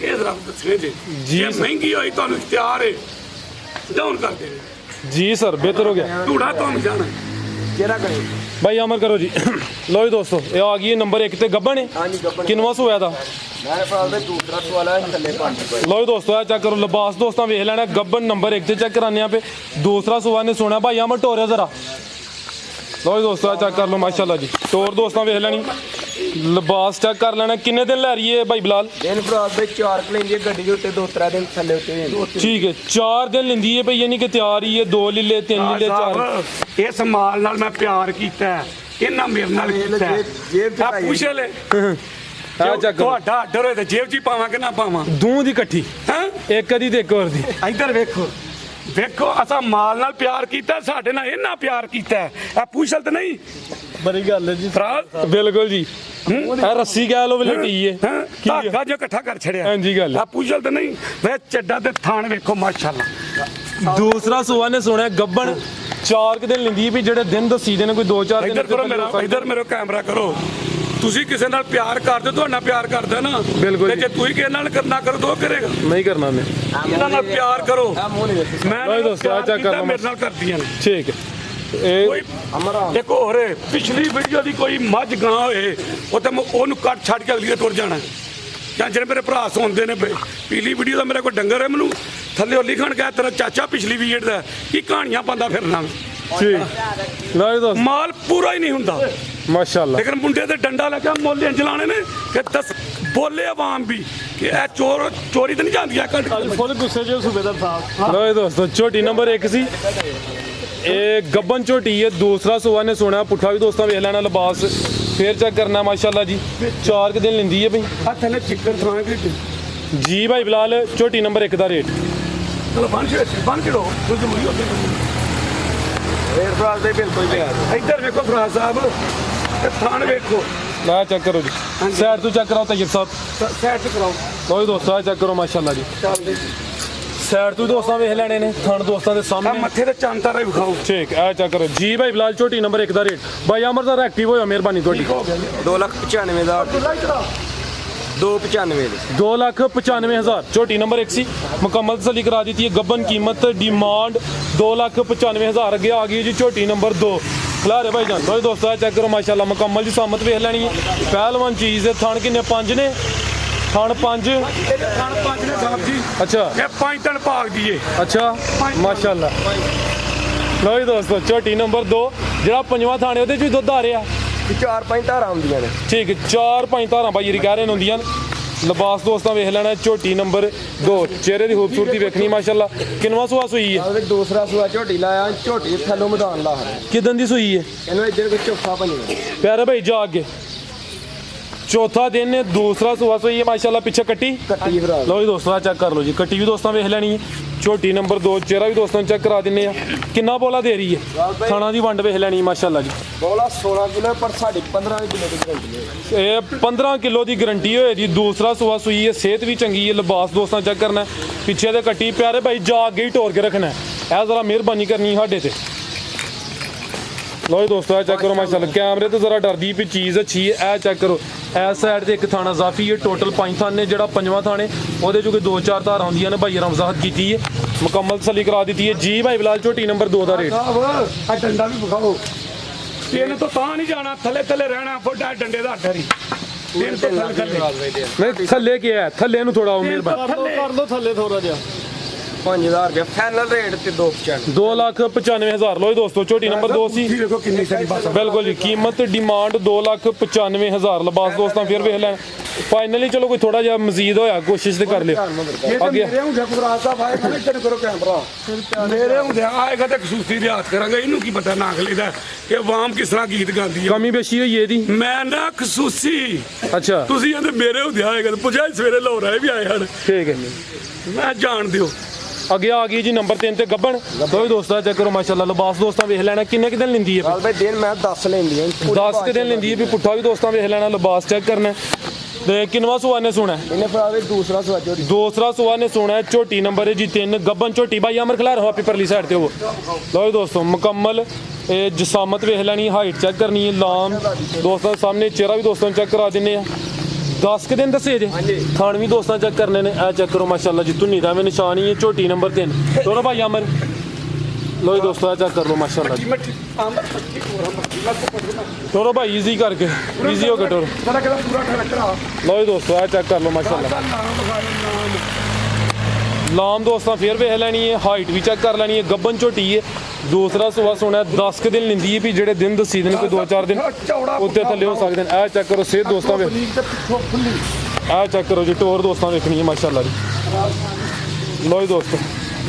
ਇਹ ਜ਼ਰਾ ਦੱਸਣੇ ਜੀ ਜੀ ਜੇ ਸਰ। ਮਹਿੰਗੀ ਹੋਈ ਤੁਹਾਨੂੰ ਇਖਤਿਆਰ ਹੈ ਡਾਊਨ ਕਰ ਦੇ जी सर बेहतर हो गया ਧੂੜਾ ਤੁਹਾਨੂੰ ਜਾਣਾ ਕਿਹੜਾ ਕਰੇ भाई अमर करो जी लो जी दोस्तों ये आ गई है नंबर 1 ਤੇ ਗੱਬਣ ਹੈ ਹਾਂਜੀ ਗੱਪਣ ਕਿੰਨਵਾ ਸੋਇਆ ਦਾ ਮੈਂ ਫਰਾਲ ਦੇ ਦੂਸਰਾ ਸਵਾਲ ਹੈ ਥੱਲੇ ਪੰਜ ਲਓ ਜੀ ਦੋਸਤੋ ਇਹ ਚੈੱਕ ਕਰੋ ਲਿਬਾਸ ਦੋਸਤਾਂ ਵੇਖ ਲੈਣਾ ਗੱਬਨ ਨੰਬਰ 1 ਤੇ ਚੈੱਕ ਕਰਾਨੇ ਆ ਪੇ ਦੂਸਰਾ ਸੁਆ ਨੇ ਸੋਣਾ ਭਾਈ ਅਮਰ ਟੋਰਿਆ ਜ਼ਰਾ ਲਓ ਜੀ ਦੋਸਤੋ ਇਹ ਚੈੱਕ ਕਰ ਲਓ ਮਾਸ਼ਾਅੱਲਾ ਜੀ ਟੋਰ ਦੋਸਤਾਂ ਵੇਖ ਲੈਣੀ ਲਿਬਾਸ ਚੈੱਕ ਕਰ ਲੈਣਾ ਕਿੰਨੇ ਦਿਨ ਲੈ ਰਹੀ ਹੈ ਭਾਈ ਬਲਾਲ ਦਿਨ ਫਰਾਲ ਦੇ 4 ਕੁ ਲੈਂਦੀ ਹੈ ਗੱਡੀ ਦੇ ਉੱਤੇ 2-3 ਦਿਨ ਥੱਲੇ ਉੱਤੇ ਠੀਕ ਹੈ 4 ਦਿਨ ਲੈਂਦੀ ਹੈ ਭਈ ਯਾਨੀ ਕਿ ਤਿਆਰ ਹੀ ਹੈ 2 ਲੀਲੇ 3 ਲੀਲੇ 4 ਸਾਹਿਬ, ਇਸ ਮਾਲ ਨਾਲ ਮੈਂ ਪਿਆਰ ਕੀਤਾ ਹੈ। ਇਹਨਾਂ ਮੇਰੇ ਨਾਲ ਕੀਤਾ ਹੈ। ਜੇਬ ਚ ਆਹ ਪਾਈ ਪੁੱਛ ਲੈ ਆ ਚੈੱਕ ਕਰੋ ਤੁਹਾਡਾ ਆਰਡਰ ਹੋਏ ਤੇ ਜੇਬ 'ਚ ਹੀ ਪਾਵਾਂ ਕਿ ਨਾ ਪਾਵਾਂ ਦੂੰ ਦੀ ਇਕੱਠੀ ਹੈਂ ਇੱਕ ਦੀ ਤੇ ਇੱਕ ਹੋਰ ਦੀ ਇੱਧਰ ਵੇਖੋ ਵੇਖੋ ਅਸਾਂ ਮਾਲ ਨਾਲ ਪਿਆਰ ਕੀਤਾ ਸਾਡੇ ਨਾਲ ਇਹਨਾਂ ਪਿਆਰ ਕੀਤਾ ਆ ਪੁੱਛਲ ਤੇ ਨਹੀਂ ਬੜੀ ਗੱਲ ਹੈ ਜੀ ਫਰਾਲ ਬਿਲਕੁਲ ਜੀ ਇਹ ਰੱਸੀ ਕਹਿ ਲੋ ਲਟੀ ਹੈ ਕੀ ਹੈ? ਧਾਗਾ ਜੋ ਇਕੱਠਾ ਕਰ ਛੜਿਆ ਹਾਂਜੀ ਗੱਲ ਹੈ। ਆ ਪੁੱਛਲ ਤੇ ਨਹੀਂ ਵੇ ਚੱਡਾ ਤੇ ਥਾਣ ਵੇਖੋ ਮਾਸ਼ਾਅੱਲਾ ਦੂਸਰਾ ਸੁਆ ਨੇ ਸੁਣਿਆ ਗੱਬਣ 4 ਕਿ ਦਿਨ ਲੈਂਦੀ ਹੈ ਵੀ ਜਿਹੜੇ ਦਿਨ ਦੱਸੀ ਦੇ ਨੇ ਕੋਈ 2-4 ਦਿਨ ਇੱਧਰ ਕਰੋ ਮੇਰਾ ਇੱਧਰ ਮੇਰਾ ਕੈਮਰਾ ਕਰੋ ਤੁਸੀਂ ਕਿਸੇ ਨਾਲ ਪਿਆਰ ਕਰਦੇ ਤੁਹਾਡਾ ਨਾਲ ਪਿਆਰ ਕਰਦਾ ਨਾ ਬਿਲਕੁਲ ਤੇ ਜੀ। ਜੇ ਤੁਸੀਂ ਕਿਸੇ ਨਾਲ ਕਰਨਾ ਕਰੋ ਤਾਂ ਉਹ ਕਰੇਗਾ ਨਹੀਂ ਕਰਨਾ ਮੈਂ ਇਹਨਾਂ ਨਾਲ ਪਿਆਰ ਕਰੋ ਆ ਮੂੰਹ ਨਹੀਂ ਵੇਖੀ ਮੈਂ ਲਓ ਜੀ ਦੋਸਤੋ, ਪਿਆਰ ਆਹ ਚੈੱਕ ਕਰ ਕੀਤਾ, ਲਓ। ਮੇਰੇ ਨਾਲ ਕਰਦੀਆਂ ਨੇ ਠੀਕ ਹੈ ਇਹ ਕੋਈ ਅਮਰਾ ਇੱਕ ਹੋਰ ਹੈ, ਪਿਛਲੀ ਵੀਡੀਓ ਦੀ ਕੋਈ ਮੱਝ ਗਾਂ ਹੋਏ ਉਹ ਤੇ ਮੈਂ ਉਹਨੂੰ ਕੱਟ ਛੱਡ ਕੇ ਅਗਲੀ ਦੇ ਤੁਰ ਜਾਣਾ ਜਾਂ ਜਿਹੜੇ ਮੇਰੇ ਭਰਾ ਸੁਣਦੇ ਨੇ ਪੀਲੀ ਵੀਡੀਓ ਦਾ ਮੇਰਾ ਕੋਈ ਡੰਗਰ ਹੈ ਮੈਨੂੰ ਥੱਲੇ ਉਹ ਲਿਖਣ ਗਿਆ ਤੇਰਾ ਚਾਚਾ ਪਿਛਲੀ ਵੀਡੀਓ ਦਾ ਕੀ ਕਹਾਣੀਆਂ ਪਾਉਂਦਾ ਫਿਰਨਾ ਠੀਕ ਲਓ ਜੀ ਦੋਸਤੋ ਮਾਲ ਪੂਰਾ ਹੀ ਨਹੀਂ ਹੁੰਦਾ ਮਾਸ਼ਾਅੱਲਾ ਲੇਕਿਨ ਮੁੰਡੇ ਤੇ ਡੰਡਾ ਲੱਗਾ ਮੋਲੇ ਚਲਾਣੇ ਨੇ ਕਿ ਦੱਸ ਬੋਲੇ ਆਵਾਮ ਵੀ ਕਿ ਇਹ ਚੋਰੀ ਤਾਂ ਨਹੀਂ ਜਾਂਦੀਆਂ ਕੱਢ ਕੇ। ਫੁੱਲ ਗੁੱਸੇ ਜੋ ਸੂਬੇਦਾਰ ਸਾਹਿਬ ਲਓ ਜੀ ਦੋਸਤੋ ਝੋਟੀ ਨੰਬਰ 1 ਸੀ ਇਹ ਗੱਬਨ ਝੋਟੀ ਹੈ ਦੂਸਰਾ ਸੁਆ ਨੇ ਸੁਣਿਆ ਪੁੱਠਾ ਵੀ ਦੋਸਤਾਂ ਵੇਖ ਲੈਣਾ ਲਿਬਾਸ ਫੇਰ ਚੈੱਕ ਕਰਨਾ ਮਾਸ਼ਾਅੱਲਾ ਜੀ 4 ਕਿ ਦਿਨ ਲੈਂਦੀ ਹੈ ਭਈ ਆ ਥੱਲੇ ਚਿਕਨ ਥਾਂ ਕਿ ਜੀ ਭਾਈ ਬਲਾਲ ਝੋਟੀ ਨੰਬਰ 1 ਦਾ ਰੇਟ ਚਲੋ ਬਣ ਕੇ ਰੋ ਜ਼ਰੂਰੀ ਹੋ ਫੇਰ ਫਰਾਲ ਦੇ ਬਿਲਕੁਲ ਪਿਆਰ ਇੱਧਰ ਵੇਖੋ ਫਰਾ ਸਾਹਿਬ ਤੇ ਥਾਣ ਵੇਖੋ ਲਾ ਚੈੱਕ ਕਰੋ ਜੀ ਸਾਈਡ ਤੋਂ ਚੈੱਕ ਕਰਾਓ ਤੈਯਬ ਸਾਹਿਬ ਸੈਟ ਕਰਾਓ ਲਓ ਜੀ ਦੋਸਤੋ ਆ ਚੈੱਕ ਕਰੋ ਮਾਸ਼ਾਅੱਲਾ ਜੀ ਚੱਲਦੇ ਸਾਈਡ ਤੋਂ ਦੋਸਤਾਂ ਵੇਖ ਲੈਣੇ ਨੇ ਥਣ ਦੋਸਤਾਂ ਦੇ ਆ ਸਾਹਮਣੇ ਮੱਥੇ ਤੇ ਚੰਨ ਤਾਰਾ ਵਿਖਾਓ ਠੀਕ ਆ ਚੈੱਕ ਕਰੋ ਜੀ ਭਾਈ ਬਲਾਲ ਝੋਟੀ ਨੰਬਰ 1 ਦਾ ਰੇਟ ਭਾਈ ਅਮਰ ਦਾ ਐਕਟਿਵ ਹੋਇਆ ਮਿਹਰਬਾਨੀ ਤੁਹਾਡੀ 2,95,000 ਦਾ 295 ਦੇ 2,95,000 ਝੋਟੀ ਨੰਬਰ 1 ਸੀ ਮੁਕੰਮਲ ਤਸੱਲੀ ਕਰਾ ਦਿੱਤੀ ਹੈ ਗੱਬਨ ਕੀਮਤ ਡਿਮਾਂਡ 2,95,000 ਅੱਗੇ ਆ ਗਈ ਜੀ ਝੋਟੀ ਨੰਬਰ 2 ਖਲਾਰੇ ਭਾਈ ਜਾਨ ਲਓ ਦੋਸਤੋ ਚੈੱਕ ਕਰੋ ਮਾਸ਼ਾਅੱਲਾ ਮੁਕੰਮਲ ਜੀ ਸਾਮਤ ਵੇਖ ਲੈਣੀ ਹੈ ਪਹਿਲਵਾਨ ਚੀਜ਼ ਹੈ ਥਣ ਕਿੰਨੇ 5 ਨੇ ਥਣ 5 ਥਣ ਪੰਜ ਨੇ ਸਾਹਿਬ ਜੀ ਅੱਛਾ ਇਹ 5 ਟਨ ਭਾਗ ਦੀਏ ਅੱਛਾ ਮਾਸ਼ਾਅੱਲਾ ਲਓ ਜੀ ਦੋਸਤੋ ਝੋਟੀ ਨੰਬਰ 2 ਜਿਹੜਾ ਪੰਜਵਾਂ ਥਾਣੇ ਉਹਦੇ ਚ ਵੀ ਦੁੱਧ ਆ ਰਿਹਾ 4-5 ਧਾਰਾਂ ਆਉਂਦੀਆਂ ਨੇ। ਠੀਕ ਹੈ 4-5 ਧਾਰਾਂ ਭਾਈ ਕਹਿ ਰਹੇ ਨੇ ਹੁੰਦੀਆਂ ਨੇ। ਲਿਬਾਸ ਦੋਸਤਾਂ ਵੇਖ ਲੈਣਾ ਝੋਟੀ ਨੰਬਰ 2 ਚਿਹਰੇ ਦੀ ਖੂਬਸੂਰਤੀ ਵੇਖਣੀ ਮਾਸ਼ਾਅੱਲਾ। ਕਿੰਨਵਾਂ ਸੂਆ ਸੂਈ ਹੈ? ਆਵੇ ਦੂਸਰਾ ਸੂਆ ਝੋਟੀ ਲਾਇਆ, ਝੋਟੀ ਥੱਲੋਂ ਮੈਦਾਨ ਲਾ ਹੈ। ਕਿਦਨ ਦੀ ਸੂਈ ਹੈ? ਇਹਨੂੰ ਇੱਧਰ ਕੋਈ ਚੌਥਾ ਪੰਜਵਾਂ ਪਿਆਰੇ ਭਾਈ ਜਾ ਅੱਗੇ ਚੌਥਾ ਦਿਨ ਨੇ ਦੂਸਰਾ ਸੂਆ ਸੂਈ ਹੈ ਮਾਸ਼ਾਅੱਲਾ। ਪਿੱਛੇ ਕੱਟੀ ਕੱਟੀ ਭਰਾ ਲਓ ਜੀ ਦੋਸਤਾਂ ਚੈੱਕ ਕਰ ਲਓ ਜੀ। ਕੱਟੀ ਵੀ ਦੋਸਤਾਂ ਵੇਖ ਲੈਣੀ ਹੈ। ਝੋਟੀ ਨੰਬਰ 2 ਚਿਹਰਾ ਵੀ ਦੋਸਤਾਂ ਨੂੰ ਚੈੱਕ ਕਰਾ ਦਿੰਨੇ ਆ। ਕਿੰਨਾ ਬੋਲਾ ਦੇ ਰਹੀ ਹੈ? ਥਾਣਾ ਦੀ ਵੰਡ ਵੇਖ ਲੈਣੀ ਹੈ ਮਾਸ਼ਾਅੱਲਾ ਜੀ। ਬੋਲਾ 16 ਕਿਲੋ ਪਰ ਸਾਡੀ 15 ਕਿਲੋ ਦੀ ਗਰੰਟੀ ਹੈ। ਇਹ 15 ਕਿਲੋ ਦੀ ਗਰੰਟੀ ਹੋਏ ਦੀ। ਦੂਸਰਾ ਸੂਆ ਸੂਈ ਹੈ। ਸਿਹਤ ਵੀ ਚੰਗੀ ਹੈ। ਲਿਬਾਸ ਦੋਸਤਾਂ ਚੈੱਕ ਕਰਨਾ ਪਿੱਛੇ ਤੇ ਕੱਟੀ ਪਿਆਰੇ ਭਾਈ ਜਾ ਅੱਗੇ ਹੀ ਟੋਰ ਕੇ ਰੱਖਣਾ ਇਹ ਜ਼ਰਾ ਮਿਹਰਬਾਨੀ ਕਰਨੀ ਸਾਡੇ ਤੇ। ਲਓ ਜੀ ਦੋਸਤੋ ਇਹ ਚੈੱਕ ਕਰੋ ਮਾਸ਼ਾਅੱਲਾ। ਕੈਮਰੇ ਤੋਂ ਜ਼ਰਾ ਡਰਦੀ ਵੀ ਚੀਜ਼ ਅੱਛੀ ਹੈ। ਇਹ ਚੈੱਕ ਕਰੋ ਇਸ ਸਾਈਡ ਤੇ ਇੱਕ ਥਾਣਾ ਜ਼ਾਫੀ ਹੈ। ਟੋਟਲ 5 ਥਾਣੇ ਜਿਹੜਾ 5ਵਾਂ ਥਾਣੇ ਉਹਦੇ ਚੋਂ ਕੋਈ 2-4 ਧਾਰਾਂ ਆਉਂਦੀਆਂ ਨੇ। ਭਾਈ ਰਮਜ਼ਾਹਤ ਕੀਤੀ ਹੈ ਮੁਕੰਮਲ ਤਸੱਲੀ ਕਰਾ ਦਿੱਤੀ ਹੈ ਜੀ। ਭਾਈ ਬਿਲਾਲ ਝੋਟੀ ਨੰਬਰ 2 ਦਾ ਰੇਟ ਆ ਡੰਡਾ ਵੀ ਵਿਖਾਓ। ਤਿੰਨ ਤੋਂ ਤਾਂ ਨਹੀਂ ਜਾਣਾ, ਥੱਲੇ ਥੱਲੇ ਰਹਿਣਾ। ਫੋਡਾ ਡੰਡੇ ਦਾ ਅੱਡਰ ਹੀ ਤਿੰਨ ਤੋਂ ਥੱਲੇ ਥੱਲੇ ਨਹੀਂ ਥੱਲੇ ਕੀ ਹੈ? ਥੱਲੇ ਨੂੰ ਥੋੜਾ ਮਿਹਰਬਾਨੀ ਕਰ ਲਓ ਥੱਲੇ ਥੋੜਾ ਜਿਹਾ। 5000 ਰੁਪਏ ਫਾਈਨਲ ਰੇਟ ਤੇ 295। 2,95,000। ਲੋ ਜੀ ਦੋਸਤੋ ਝੋਟੀ ਨੰਬਰ 2 ਸੀ। ਦੇਖੋ ਕਿੰਨੀ ਸਾਰੀ ਬਾਤ ਬਿਲਕੁਲ ਜੀ ਕੀਮਤ ਡਿਮਾਂਡ 2,95,000। ਲਿਬਾਸ ਦੋਸਤਾਂ ਫਿਰ ਵੇਖ ਲੈਣ ਫਾਈਨਲੀ ਚਲੋ ਕੋਈ ਥੋੜਾ ਜਿਹਾ ਮਜ਼ੀਦ ਹੋਇਆ ਕੋਸ਼ਿਸ਼ ਤੇ ਕਰ ਲਿਓ ਅੱਗੇ। ਮੇਰੇ ਹੁੰਦੇ ਖੁਦਰਾਤ ਸਾਹਿਬ ਆਏ ਕਹਿੰਦੇ ਚੱਲ ਕਰੋ ਕੈਮਰਾ। ਮੇਰੇ ਹੁੰਦੇ ਆਏਗਾ ਤੇ ਖਸੂਸੀ ਰਿਆਤ ਕਰਾਂਗੇ। ਇਹਨੂੰ ਕੀ ਪਤਾ ਨਾਗਲੇ ਦਾ ਕਿ ਆਵਾਮ ਕਿਸ ਤਰ੍ਹਾਂ ਗੀਤ ਗਾਉਂਦੀ ਹੈ। ਕਮੀ ਬੇਸ਼ੀ ਹੋਈ ਇਹਦੀ ਮੈਂ ਨਾ ਖਸੂਸੀ ਅੱਛਾ ਤੁਸੀਂ ਇਹਦੇ ਮੇਰੇ ਹੁੰਦੇ ਆਏਗਾ ਤੇ ਪੁੱਛਿਆ ਸਵੇਰੇ ਲਾਹੌਰ ਆਏ ਵੀ ਆਏ ਹਨ। ਠੀਕ ਹੈ ਮੈਂ ਜਾਣ ਦਿਓ। ਅੱਗੇ ਆ ਗਈ ਜੀ ਨੰਬਰ 3 ਤੇ ਗੱਬਣ। ਲੋ ਜੀ ਦੋਸਤਾਂ ਚੈੱਕ ਕਰੋ ਮਾਸ਼ਾਅੱਲਾ। ਲਿਬਾਸ ਦੋਸਤਾਂ ਵੇਖ ਲੈਣਾ ਕਿੰਨੇ ਦਿਨ ਲੈਂਦੀ ਹੈ? ਭਾਈ ਦਿਨ ਮੈਂ 10 ਲੈਂਦੀ ਹਾਂ। 10 ਦਿਨ ਲੈਂਦੀ ਹੈ ਵੀ ਪੁੱਠਾ ਵੀ ਦੋਸਤਾਂ ਵੇਖ ਲੈਣਾ। ਲਿਬਾਸ ਚੈੱਕ ਕਰਨਾ ਤੇ ਕਿੰਨਵਾਂ ਸੂਆ ਨੇ ਸੁਣਾ? ਇਹਨੇ ਭਰਾਵੇ ਦੂਸਰਾ ਸੂਆ ਝੋਟੀ। ਦੂਸਰਾ ਸੂਆ ਨੇ ਸੁਣਾ। ਝੋਟੀ ਨੰਬਰ ਹੈ ਜੀ 3 ਗੱਬਨ ਝੋਟੀ। ਭਾਈ ਅਮਰ ਖਿਲਾਰ ਹੋ ਆਪੀ ਪਰਲੀ ਸਾਈਡ ਤੇ ਹੋ। ਲਓ ਜੀ ਦੋਸਤੋ ਮੁਕੰਮਲ ਇਹ ਜਸਾਮਤ ਵੇਖ ਲੈਣੀ। ਹਾਈਟ ਚੈੱਕ ਕਰਨੀ ਹੈ। ਲਾਮ ਦੋਸਤਾਂ ਸਾਹਮਣੇ ਚਿਹਰਾ ਵੀ ਦੋਸਤਾਂ ਨੂੰ ਚੈੱਕ ਕਰਾ ਦਿੰਨੇ ਆ। 10 ਕੁ ਦਿਨ ਦੱਸੇ ਜੇ ਖਾਣ ਵੀ ਦੋਸਤਾਂ ਚੈੱਕ ਕਰਨੇ ਨੇ। ਇਹ ਚੈੱਕ ਕਰੋ ਮਾਸ਼ਾਅੱਲਾ ਜੀ ਧੁੰਨੀ ਦਾ ਵੀ ਨਿਸ਼ਾਨ ਹੀ ਹੈ। ਝੋਟੀ ਨੰਬਰ 3 ਦੋਨੋਂ ਭਾਈ ਅਮਰ। ਲੋ ਜੀ ਦੋਸਤੋ ਇਹ ਚੈੱਕ ਕਰ ਲਓ ਮਾਸ਼ਾਅੱਲਾ ਜੀ। ਟੋਰੋ ਭਾਈ ਈਜ਼ੀ ਕਰਕੇ ਈਜ਼ੀ ਹੋ ਕੇ ਟੋਰੋ। ਲੋ ਜੀ ਦੋਸਤੋ ਇਹ ਚੈੱਕ ਕਰ ਲਓ ਮਾਸ਼ਾਅੱਲਾ। ਲਾਮ ਦੋਸਤਾਂ ਫੇਰ ਵੇਖ ਲੈਣੀ ਹੈ। ਹਾਈਟ ਵੀ ਚੈੱਕ ਕਰ ਲੈਣੀ ਹੈ। ਗੱਬਨ ਝੋਟੀ ਹੈ। ਦੂਸਰਾ ਸੂਆ ਸੋਣਾ 10 ਕੁ ਦਿਨ ਲੈਂਦੀ ਹੈ ਵੀ ਜਿਹੜੇ ਦਿਨ ਦੱਸੀ ਦਿਨ ਕੋਈ 2-4 ਦਿਨ ਉੱਤੇ ਥੱਲੇ ਹੋ ਸਕਦੇ ਨੇ। ਇਹ ਚੈੱਕ ਕਰੋ ਸਿਹਤ ਦੋਸਤਾਂ ਵੇਖ। ਇਹ ਚੈੱਕ ਕਰੋ ਜੀ ਟੋਰ ਦੋਸਤਾਂ ਵੇਖਣੀ ਹੈ ਮਾਸ਼ਾਅੱਲਾ ਜੀ। ਲੋ ਜੀ ਦੋਸਤੋ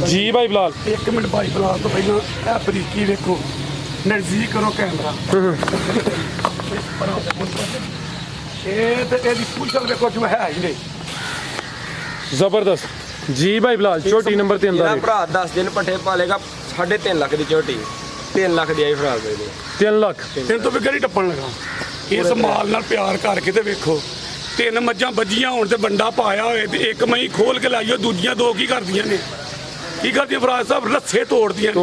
ਜੀ ਭਾਈ ਬਿਲਾਲ 1 ਮਿੰਟ ਭਾਈ ਬਿਲਾਲ ਤੋਂ ਪਹਿਲਾਂ ਇਹ ਬਰੀਕੀ ਵੇਖੋ। ਨਜ਼ਦੀਕ ਕਰੋ ਕੈਮਰਾ। ਇਹ ਤੇ ਇਹਦੀ ਪੁੱਛਲ ਵੇਖੋ ਜੋ ਹੈ ਹੀ ਨਹੀਂ। ਜ਼ਬਰਦਸਤ ਜੀ ਭਾਈ ਬਿਲਾਲ ਝੋਟੀ ਨੰਬਰ 3 ਦਾ ਇਹਦਾ ਰੇਟ ਭਰਾ 10 ਦਿਨ ਪੱਠੇ ਪਾਲੇਗਾ 3.5 ਲੱਖ ਦੀ ਝੋਟੀ। 3 ਲੱਖ ਦੀ ਆਈ ਫਰਾਲ ਦੇ 3 ਲੱਖ। ਤਿੰਨ ਤੋਂ ਵੀ ਗੜੀ ਟੱਪਣ ਲਗਾ। ਇਸ ਮਾਲ ਨਾਲ ਪਿਆਰ ਕਰਕੇ ਤੇ ਵੇਖੋ। 3 ਮੱਝਾਂ ਵੱਜੀਆਂ ਹੋਣ ਤੇ ਬੰਡਾ ਪਾਇਆ ਹੋਏ ਤੇ ਇੱਕ ਮਹੀਂ ਖੋਲ ਕੇ ਲਾਈਓ। ਦੂਜੀਆਂ 2 ਕੀ ਕਰਦੀਆਂ ਨੇ? ਕੀ ਕਰਦੀਆਂ ਫਰਾਜ ਸਾਹਿਬ? ਰੱਸੇ ਤੋੜਦੀਆਂ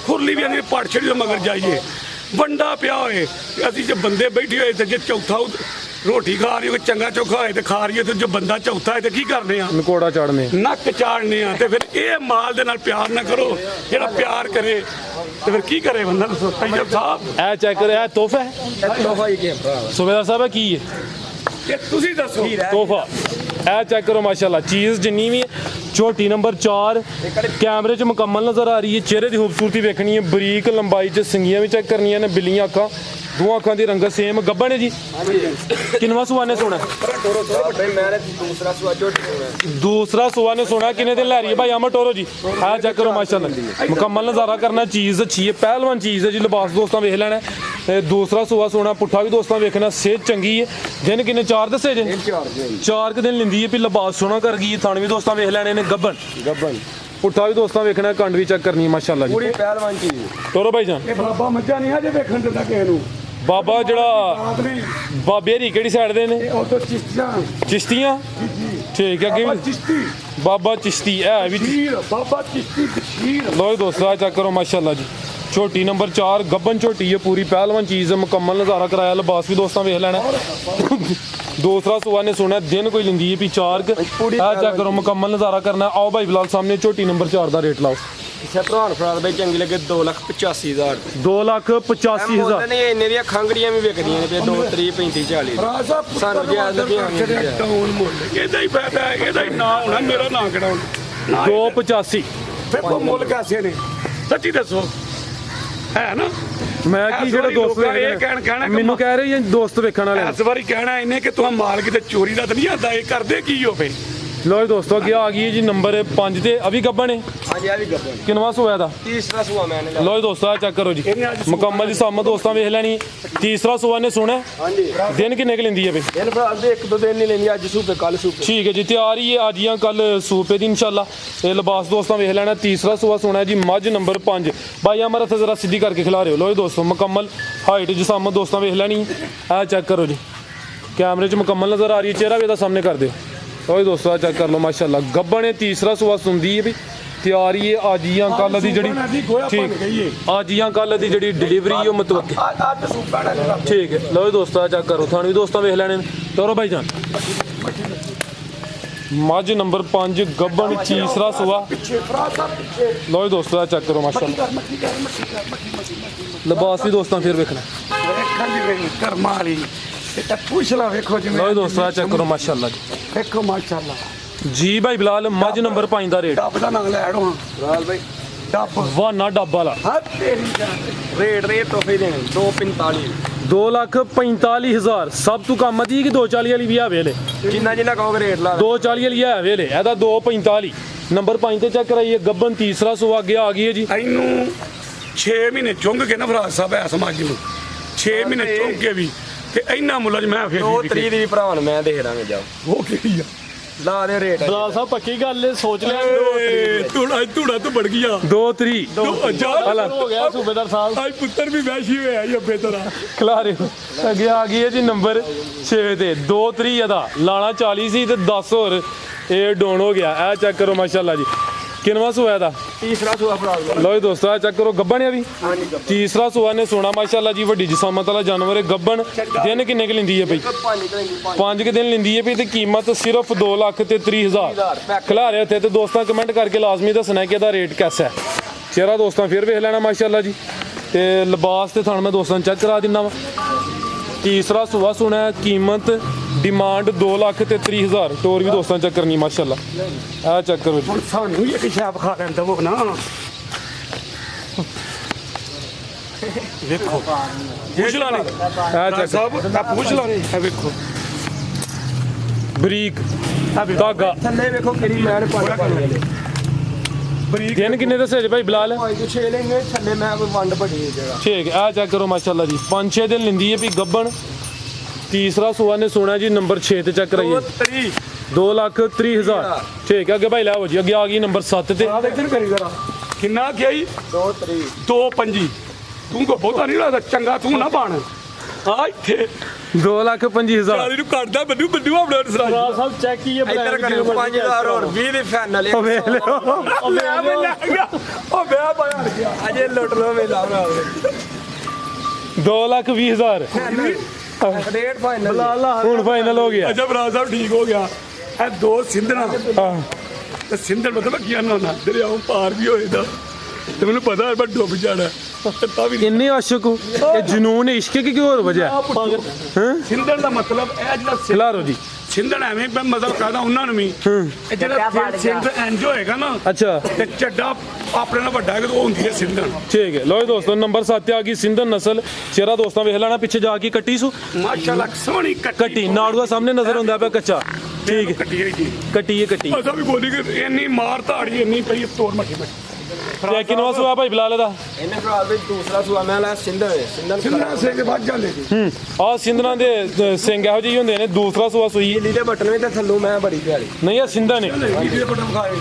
ਖੁਰਲੀ ਵੀ ਆਂਦੀ ਪੜ ਛੜੀ ਤੋਂ ਮਗਰ ਜਾਈਏ। ਬੰਡਾ ਪਿਆ ਹੋਏ ਅਸੀਂ ਜੇ ਬੰਦੇ ਬੈਠੇ ਹੋਏ ਤੇ ਜੇ ਚੌਥਾ ਰੋਟੀ ਖਾ ਰਹੀ ਹੋਵੇ ਚੰਗਾ ਚੋਖਾ ਹੋਏ ਤੇ ਖਾ ਰਹੀ ਹੈ ਤੇ ਜੋ ਬੰਦਾ ਚੌਥਾ ਹੈ ਤੇ ਕੀ ਕਰਨੇ ਆ? ਨਕੋੜਾ ਚਾੜਨੇ ਨੱਕ ਚਾੜਨੇ ਆ। ਤੇ ਫਿਰ ਇਹ ਮਾਲ ਦੇ ਨਾਲ ਪਿਆਰ ਨਾ ਕਰੋ। ਜਿਹੜਾ ਪਿਆਰ ਕਰੇ ਤੇ ਫਿਰ ਕੀ ਕਰੇ ਬੰਦਾ? ਦੱਸੋ ਤੈਯਬ ਸਾਹਿਬ ਇਹ ਚੈੱਕ ਕਰ। ਇਹ ਤੋਹਫਾ ਹੈ ਤੋਹਫਾ ਹੀ ਗਿਆ ਭਰਾ। ਸੁਬੇਦਾਰ ਸਾਹਿਬ ਇਹ ਕੀ ਹੈ? ਇਹ ਤੁਸੀਂ ਦੱਸੋ। ਤੋਹਫਾ ਇਹ ਚੈੱਕ ਕਰੋ ਮਾਸ਼ਾਅੱਲਾ। ਚੀਜ਼ ਜਿੰਨੀ ਵੀ ਹੈ ਝੋਟੀ ਨੰਬਰ 4 ਕੈਮਰੇ 'ਚ ਮੁਕੰਮਲ ਨਜ਼ਰ ਆ ਰਹੀ ਹੈ। ਚਿਹਰੇ ਦੀ ਖੂਬਸੂਰਤੀ ਵੇਖਣੀ ਹੈ। ਬਰੀਕ ਲੰਬਾਈ 'ਚ ਸਿੰਗੀਆਂ ਵੀ ਚੈੱਕ ਕਰਨੀਆਂ ਨੇ। ਬਿੱਲੀਆਂ ਅੱਖਾਂ ਦੋਵਾਂ ਅੱਖਾਂ ਦੀ ਰੰਗਤ ਸੇਮ ਗੱਬਣ ਹੈ ਜੀ। ਕਿੰਨਵਾਂ ਸੂਆ ਨੇ ਸੋਣਾ? ਮੈਂ ਦੂਸਰਾ ਸੂਆ ਝੋਟੀ। ਦੂਸਰਾ ਸੂਆ ਨੇ ਸੋਣਾ। ਕਿੰਨੇ ਦਿਨ ਲੈ ਰਹੀ ਹੈ ਭਾਈ ਅਮਰ ਟੋਰੋ ਜੀ? ਆਹ ਚੈੱਕ ਕਰੋ ਮਾਸ਼ਾਅੱਲਾ ਮੁਕੰਮਲ ਨਜ਼ਾਰਾ ਕਰਨਾ। ਚੀਜ਼ ਅੱਛੀ ਹੈ। ਪਹਿਲਵਾਨ ਚੀਜ਼ ਹੈ ਜੀ। ਲਿਬਾਸ ਦੋਸਤਾਂ ਵੇਖ ਲੈਣਾ। ਤੇ ਦੂਸਰਾ ਸੂਆ ਸੋਣਾ ਪੁੱਠਾ ਵੀ ਦੋਸਤਾਂ ਵੇਖਣਾ। ਸਿਹਤ ਚੰਗੀ ਹੈ। ਦਿਨ ਕਿੰਨੇ 4 ਦੱਸੇ ਜੇ? 4 ਕੁ ਦਿਨ ਲੈਂਦੀ ਹੈ ਵੀ ਲਿਬਾਸ ਸੋਹਣਾ ਕਰ ਗਈ। ਥਣ ਵੀ ਦੋਸਤਾਂ ਵੇਖ ਲੈਣੇ ਨੇ। ਗੱਬਨ ਪੁੱਠਾ ਵੀ ਦੋਸਤਾਂ ਵੇਖਣਾ। ਕੰਡ ਵੀ ਚੈੱਕ ਕਰਨੀ ਹੈ ਮਾਸ਼ਾਅੱਲਾ ਜੀ। ਪੂਰੀ ਪਹਿਲਵਾਨ ਚੀਜ਼। ਟੋਰੋ ਭਾਈ ਜਾਨ ਇਹ ਬਾਬਾ ਮੱਝਾਂ ਨਹੀਂ ਹਜੇ ਵੇਖਣ ਦਿੰਦਾ ਕਿਸੇ ਨੂੰ। ਬਾਬਾ ਜਿਹੜਾ ਰਾਤ ਨੇ ਬਾਬੇ ਹਰੀ ਕਿਹੜੀ ਸਾਈਡ ਦੇ ਨੇ? ਇਹ ਉਦੋਂ ਚਿਸ਼ਤੀਆਂ ਚਿਸ਼ਤੀਆਂ। ਠੀਕ ਹੈ ਅੱਗੇ ਬਾਬਾ ਵੀ ਚਿਸ਼ਤੀ ਬਾਬਾ ਚਿਸ਼ਤੀ ਹੈ ਵੀ। ਬਸ਼ੀਰ ਬਾਬਾ ਚਿਸ਼ਤੀ ਬਸ਼ੀਰ। ਲੋ ਦੋਸਤੋ ਆ ਚੈੱਕ ਕਰੋ ਮਾਸ਼ਾਅੱਲਾ ਜੀ। ਝੋਟੀ ਨੰਬਰ 4 ਗੱਬਨ ਝੋਟੀ ਹੈ। ਪੂਰੀ ਪਹਿਲਵਾਨ ਚੀਜ਼ ਹੈ। ਮੁਕੰਮਲ ਨਜ਼ਾਰਾ ਕਰਾਇਆ। ਲਿਬਾਸ ਵੀ ਦੋਸਤਾਂ ਵੇਖ ਲੈਣਾ। ਦੂਸਰਾ ਸੂਆ ਨੇ ਸੁਣਾ ਦਿਨ ਕੋਈ ਲੈਂਦੀ ਹੈ ਵੀ 4 ਆ ਚੈੱਕ ਕਰੋ ਮੁਕੰਮਲ ਨਜ਼ਾਰਾ ਕਰਨਾ। ਆਓ ਭਾਈ ਬਿਲਾਲ ਸਾਹਮਣੇ ਝੋਟੀ ਨੰਬਰ 4 ਦਾ ਰੇਟ ਲਾਓ। ਸਤਰਾਨ ਫਰਾਦ ਬਾਈ ਚੰਗੀ ਲੱਗੇ 2,85,000। 2,85,000। ਨਹੀਂ ਇੰਨੇ ਦੀਆਂ ਖੰਗੜੀਆਂ ਵੀ ਵਿਕਦੀਆਂ ਨੇ 2 3 35 40। ਰਾਜ ਸਾਹਿਬ ਸਾਨੂੰ ਜੇ ਅੱਜ ਲੱਭੀਆਂ ਹੋਣਗੀਆਂ। ਡਾਊਨ ਮੁੱਲ ਇਹਦਾ ਹੀ ਫਾਇਦਾ ਹੈ। ਇਹਦਾ ਹੀ ਨਾਂ ਹੋਣਾ। ਮੇਰਾ ਨਾਂ ਕਿਹੜਾ ਹੋਣਾ? 2,85। ਫਿਰ ਮੁੱਲ ਕੈਸੇ ਨੇ? ਸੱਚੀ ਦੱਸੋ ਹੈ ਨਾ? ਮੈਂ ਕੀ ਇਸ ਜਿਹੜਾ ਵਾਰੀ ਦੋਸਤ ਲੋਕਾਂ ਇਹ ਵੇਖਣੇ ਕਹਿਣਾ ਕਿ ਮੈਨੂੰ ਕਹਿ ਰਹੇ ਦੋਸਤ ਵੇਖਣ ਵਾਲੇ ਇਸ ਵਾਰੀ ਕਹਿਣਾ ਇਹਨੇ ਕਿ ਤੂੰ ਮਾਲ ਕਿਤੇ ਚੋਰੀ ਦਾ ਤਾਂ ਨਹੀਂ ਆਂਦਾ, ਇਹ ਕਰਦੇ ਕੀ ਹੋਵੇ। ਲੋ ਜੀ ਦੋਸਤੋ ਅੱਗੇ ਆ ਗਈ ਹੈ ਜੀ ਨੰਬਰ 5 ਤੇ ਅਭੀ ਗੱਬਣ ਹੈ ਹਾਂਜੀ ਆ ਵੀ ਗੱਬਣ ਕਿੰਨਵਾ ਸੋਇਆ ਦਾ ਤੀਸਰਾ ਸੂਆ ਮੈਂ ਨੇ ਲੋ ਜੀ ਦੋਸਤੋ ਆ ਚੈੱਕ ਕਰੋ ਜੀ ਮੁਕੰਮਲ ਜੀ ਸਾਮ ਦੋਸਤਾਂ ਵੇਖ ਲੈਣੀ ਤੀਸਰਾ ਸੋਆ ਨੇ ਸੁਣਾ ਹਾਂਜੀ ਦਿਨ ਕਿੰਨੇ ਕੁ ਲੈਂਦੀ ਹੈ ਬਈ ਦਿਨ ਭਰਾ ਦੇ 1-2 ਦਿਨ ਨਹੀਂ ਲੈਣੀ, ਅੱਜ ਸੂਪੇ ਕੱਲ ਸੂਪੇ। ਠੀਕ ਹੈ ਜੀ ਤਿਆਰ ਹੀ ਹੈ ਅੱਜ ਜਾਂ ਕੱਲ ਸੂਪੇ ਦੀ ਇਨਸ਼ਾਅੱਲਾ। ਇਹ ਲਿਬਾਸ ਦੋਸਤਾਂ ਵੇਖ ਲੈਣਾ ਤੀਸਰਾ ਸੋਆ ਸੁਣਾ ਜੀ ਮੱਝ ਨੰਬਰ 5 ਬਾਈ ਅਮਰ ਹੱਥ ਜ਼ਰਾ ਸਿੱਧੀ ਕਰਕੇ ਖਿਲਾ ਰਹੇ ਹੋ। ਲੋ ਜੀ ਦੋਸਤੋ ਮੁਕੰਮਲ ਹਾਈਟ ਜਿਸਾਮਤ ਦੋਸਤਾਂ ਵੇਖ ਲੈਣੀ ਆ ਚੈੱਕ ਕਰੋ ਜੀ ਕੈਮਰੇ 'ਚ ਮੁਕੰਮਲ ਨਜ਼ਰ ਆ ਰਹੀ ਹੈ, ਚਿਹਰਾ ਵੀ ਇਹਦਾ ਸਾਹਮਣੇ ਕਰ ਦਿਓ। ਲੋ ਜੀ ਦੋਸਤੋ ਆ ਚੈੱਕ ਕਰ ਲਓ ਮਾਸ਼ਾਅੱਲਾ ਗੱਬਣ ਨੇ ਤੀਸਰਾ ਸੋਆ ਸੁਣਦੀ ਹੈ ਵੀ ਤਿਆਰੀ ਹੈ ਅੱਜ ਜਾਂ ਕੱਲ ਦੀ ਜਿਹੜੀ ਠੀਕ ਅੱਜ ਜਾਂ ਕੱਲ ਦੀ ਜਿਹੜੀ ਡਿਲੀਵਰੀ ਉਹ ਮਤਵੱਕੇ ਅੱਜ ਸੂਬਾ ਨਾ ਠੀਕ ਹੈ। ਲੋ ਜੀ ਦੋਸਤੋ ਆ ਚੈੱਕ ਕਰੋ ਥਾਣ ਵੀ ਦੋਸਤਾਂ ਵੇਖ ਲੈਣੇ ਤੋਰੋ ਭਾਈ ਜਾਨ ਮੱਝ ਨੰਬਰ 5 ਗੱਬਣ ਤੀਸਰਾ ਸੋਆ। ਪਿੱਛੇ ਫਰਾ ਸਾਹਿਬ ਪਿੱਛੇ ਲੋ ਜੀ ਦੋਸਤੋ ਆ ਚੈੱਕ ਕਰੋ ਮਾਸ਼ਾਅੱਲਾ ਲਿਬਾਸ ਵੀ ਦੋਸਤਾਂ ਫਿਰ ਵੇਖਣਾ। ਵੇਖਣ ਦੀ ਵੇਖ ਕਰਮਾਂ ਵਾਲੀ ਇਹ ਪੁੱਛ ਲਾ ਵੇਖੋ ਜਿਵੇਂ ਲੋ ਜੀ ਦੋਸਤੋ ਆ ਚੈੱਕ ਕਰੋ ਮਾਸ਼ਾਅੱਲਾ ਜੀ ਵੇਖੋ ਮਾਸ਼ਾਅੱਲਾ ਜੀ ਭਾਈ ਬਿਲਾਲ ਮੱਝ ਨੰਬਰ 5 ਦਾ ਰੇਟ ਡੱਬ ਦਾ ਨਾਂ ਲੈ ਆੜੋ ਰਾਲ ਬਾਈ ਡੱਬ ਵਾਨਾ ਡੱਬ ਵਾਲਾ ਹਾਂ ਤੇਰੀ ਜਾਨ ਰੇਟ ਤੋਹਫੇ ਦੇਣੇ 245 2,45,000 ਸਭ ਤੋਂ ਕੰਮ ਦੀ ਕਿ 240 ਵਾਲੀ ਵੀ ਆ ਵੇਲੇ ਜਿੰਨਾ ਕਹੋਗੇ ਰੇਟ ਲਾ 240 ਵਾਲੀ ਆ ਵੇਲੇ ਇਹਦਾ 245 ਨੰਬਰ 5 ਤੇ ਚੈੱਕ ਕਰਾਈਏ ਗੱਬਨ ਤੀਸਰਾ ਸੋ ਅੱਗੇ ਆ ਗਈ ਹੈ ਜੀ ਇਹਨੂੰ 6 ਮਹੀਨੇ ਚੁੰਗ ਕੇ ਨਾ ਫਰਾਜ ਸਾਹਿਬ ਐ ਸਮਾਜ ਨੂੰ 6 ਮਹੀਨੇ ਚੁੰਗ ਕੇ ਵੀ ਤੇ ਇੰਨਾ ਮੁੱਲ ਚ ਮੈਂ ਫੇਰ 2-3 ਦੀ ਵੀ ਭਰਾ ਨੂੰ ਮੈਂ ਦੇ ਦਾਂਗੇ ਜਾਓ ਉਹ ਕਿਹੜੀ ਆ ਲਾ ਦੇ ਰੇਟ ਬਲਾ ਸਾਹਿਬ ਪੱਕੀ ਗੱਲ ਸੋਚ ਲਿਆ ਧੂੜਾ ਤੋਂ ਬੜ ਗਿਆ 2 3 ਹੋ ਗਿਆ ਸੂਬੇਦਾਰ ਸਾਹਿਬ ਅੱਜ ਪੁੱਤਰ ਵੀ ਵੈਸ਼ੀ ਹੋਇਆ ਹੀ ਅੱਬੇ ਤੇਰਾ ਖਿਲਾਰੇ ਅੱਗੇ ਆ ਗਈ ਹੈ ਜੀ ਨੰਬਰ 6 ਤੇ 2 3 ਇਹਦਾ ਲਾਣਾ 40 ਸੀ ਤੇ 10 ਹੋਰ ਇਹ ਡਾਊਨ ਹੋ ਗਿਆ ਇਹ ਚੈੱਕ ਕਰੋ ਮਾਸ਼ਾਅੱਲਾ ਜੀ ਕਿੰਨਵਾ ਸੋਇਆ ਦਾ ਤੀਸਰਾ ਸੂਆ ਭਰਾ ਲੋ ਜੀ ਦੋਸਤੋ ਆ ਚੈੱਕ ਕਰੋ ਗੱਬਣ ਹੈ ਵੀ ਤੀਸਰਾ ਸੋਆ ਨੇ ਸੋਨਾ ਮਾਸ਼ਾਅੱਲਾ ਜੀ ਵੱਡੀ ਜਿਸਾਮਤ ਵਾਲਾ ਜਾਨਵਰ ਹੈ ਗੱਬਣ ਦਿਨ ਕਿੰਨੇ ਕ ਲੈਂਦੀ ਹੈ ਬਈ 5 ਕੁ ਦਿਨ ਲੈਂਦੀ ਹੈ ਵੀ ਤੇ ਕੀਮਤ ਸਿਰਫ 2,30,000 ਖਿਲਾ ਰਹੇ ਉੱਥੇ ਤੇ ਦੋਸਤਾਂ ਕਮੈਂਟ ਕਰਕੇ ਲਾਜ਼ਮੀ ਦੱਸਣਾ ਕਿ ਇਹਦਾ ਰੇਟ ਕਿਹਦਾ ਹੈ ਚਿਹਰਾ ਦੋਸਤਾਂ ਫਿਰ ਵੇਖ ਲੈਣਾ ਮਾਸ਼ਾਅੱਲਾ ਜੀ ਤੇ ਲਿਬਾਸ ਤੇ ਥਣ ਮੈਂ ਦੋਸਤਾਂ ਨੂੰ ਚੈੱਕ ਕਰਾ ਦਿੰਦਾ ਵਾ ਤੀਸਰਾ ਸੋਆ ਸੁਣਾ ਕੀਮਤ ਡਿਮਾਂਡ 2,30,000 ਟੋਰ ਵੀ ਦੋਸਤਾਂ ਚੈੱਕ ਕਰਨੀ ਮਾਸ਼ਾਅੱਲਾ ਆ ਚੈੱਕ ਕਰੋ ਜੀ ਹੁਣ ਸਾਨੂੰ ਇੱਕ ਸ਼ਾਪ ਖਾ ਲੈਣ ਦਵੋ ਨਾ ਵੇਖੋ ਪੁੱਛ ਲਾਣੇ ਆ ਚੈੱਕ ਸਾਹਿਬ ਆ ਪੁੱਛ ਲਾਣੇ ਇਹ ਵੇਖੋ ਬਰੀਕ ਧਾਗਾ ਥੱਲੇ ਵੇਖੋ ਕਿਹੜੀ ਮੈਨ ਪਾਣੀ ਬਰੀਕ ਦਿਨ ਕਿੰਨੇ ਦੱਸੇ ਜੀ ਭਾਈ ਬਿਲਾਲ 6 ਲੈਣੇ ਥੱਲੇ ਮੈਂ ਕੋਈ ਵੰਡ ਪੜੀ ਜਗ੍ਹਾ ਠੀਕ ਆ ਚੈੱਕ ਕਰੋ ਮਾਸ਼ਾਅੱਲਾ ਜੀ 5-6 ਦਿਨ ਲਿੰਦੀ ਹੈ ਵੀ ਗੱਬਣ ਤੀਸਰਾ ਸੋਆ ਨੇ ਸੋਨਾ ਜੀ ਨੰਬਰ 6 ਤੇ ਚੈੱਕ ਕਰਾਈਏ 2,30,000 ਠੀਕ ਹੈ ਅੱਗੇ ਭਾਈ ਲੈ ਆਓ ਜੀ ਅੱਗੇ ਆ ਗਈ ਨੰਬਰ 7 ਤੇ ਆ ਦੇਖ ਕਰੀ ਜ਼ਰਾ ਕਿੰਨਾ ਕਿਹਾ ਜੀ 2.5 ਤੂੰ ਕੋ ਬਹੁਤਾ ਨਹੀਂ ਲੱਗਦਾ ਚੰਗਾ ਤੂੰ ਨਾ ਬਣ ਆ ਇੱਥੇ 2,25,000 ਚਾਲੀ ਨੂੰ ਕੱਢਦਾ ਬੰਦੂ ਆਪਣਾ ਸਰਾਜ ਸਾਹਿਬ ਚੈੱਕ ਕੀ ਹੈ ਇੱਧਰ ਕਰਿਓ 5000 ਹੋਰ 20 ਦੀ ਫਾਈਨਲ ਵੇਖ ਲਿਓ ਉਹ ਵਿਆਹ ਪਾਇਆ ਗਿਆ ਅਜੇ ਲੁੱਟ ਲੋ ਮੇਲਾ ਭਰਾ 2,20,000 ਰੇਟ ਫਾਈਨਲ ਹੁਣ ਫਾਈਨਲ ਹੋ ਗਿਆ ਅੱਛਾ ਭਰਾ ਸਾਹਿਬ ਠੀਕ ਹੋ ਗਿਆ ਇਹ ਦੋ ਸਿੰਧਣਾ ਹਾਂ ਤੇ ਸਿੰਧਣ ਮਤਲਬ ਕੀ ਆਨਾ ਹੁੰਦਾ ਦਰਿਆਓਂ ਪਾਰ ਵੀ ਹੋਏਦਾ ਤੇ ਮੈਨੂੰ ਪਤਾ ਹੈ ਮੈਂ ਡੁੱਬ ਜਾਣਾ ਤਾਂ ਵੀ ਇੰਨੇ ਆਸ਼ਿਕ ਹੋ ਇਹ ਜਨੂਨ ਇਸ਼ਕ ਕੀ ਹੋਰ ਵਜ੍ਹਾ ਹਾਂ ਸਿੰਧਣ ਦਾ ਮਤਲਬ ਇਹ ਜਿਹੜਾ ਖਿਲਾਰੋ ਜੀ ਸਿੰਧਣ ਐਵੇਂ ਮੈਂ ਮਤਲਬ ਕਹਦਾ ਉਹਨਾਂ ਨੂੰ ਵੀ ਇਹ ਜਿਹੜਾ ਸਿੰਧ ਇੰਜ ਹੋਏਗਾ ਨਾ ਅੱਛਾ ਤੇ ਚੱਡਾ ਆਪਣੇ ਨਾਲ ਵੱਡਾ ਹੈ ਕਿ ਉਹ ਹੁੰਦੀ ਹੈ ਸਿੰਧਣ ਠੀਕ ਹੈ ਲੋ ਜੀ ਦੋਸਤੋ ਨੰਬਰ 7 ਆ ਗਈ ਸਿੰਧਨ ਨਸਲ ਚਿਹਰਾ ਦੋਸਤਾਂ ਵੇਖ ਲੈਣਾ ਪਿੱਛੇ ਜਾ ਕੇ ਕੱਟੀ ਸੂ ਮਾਸ਼ਾਅੱਲਾ ਸੋਹਣੀ ਕੱਟੀ ਨਾੜੂਆ ਸਾਹਮਣੇ ਨਜ਼ਰ ਹੁੰਦਾ ਪਿਆ ਕੱਚਾ ਠੀਕ ਹੈ ਕੱਟੀ ਹੈ ਜੀ ਕੱਟੀ ਹੈ ਕੱਟੀ ਅਸਾਂ ਵੀ ਬੋਲੀ ਕਿ ਇੰਨੀ ਮਾਰ ਧਾੜੀ ਇੰਨੀ ਪਈ ਤੋੜ ਮੱਠੀ ਮੱਠੀ ਤੇ ਕਿੰਨਵਾ ਸੋਆ ਭਾਈ ਬਿਲਾਲ ਦਾ ਇਹਨੇ ਭਰਾ ਵੀ ਦੂਸਰਾ ਸੂਆ ਮੈਂ ਲਾ ਸਿੰਧਣ ਸਿੰਧਣਾ ਸਿੰਘ ਵੱਜ ਜਾਂਦੇ ਜੀ ਆ ਸਿੰਧਨਾਂ ਦੇ ਸਿੰਘ ਇਹੋ ਜਿਹੇ ਹੁੰਦੇ ਨੇ ਦੂਸਰਾ ਸੋਆ ਸੂਈ ਦਿੱਲੀ ਦੇ ਬਟਨ ਵੀ ਤੇ ਥੱਲੋਂ ਮੈਂ ਬੜੀ ਪਿਆਰੀ ਨਹੀਂ ਆ ਸਿੰਧਾ ਨੇ ਵੀਡੀਓ ਬਟਨ ਖਾਏ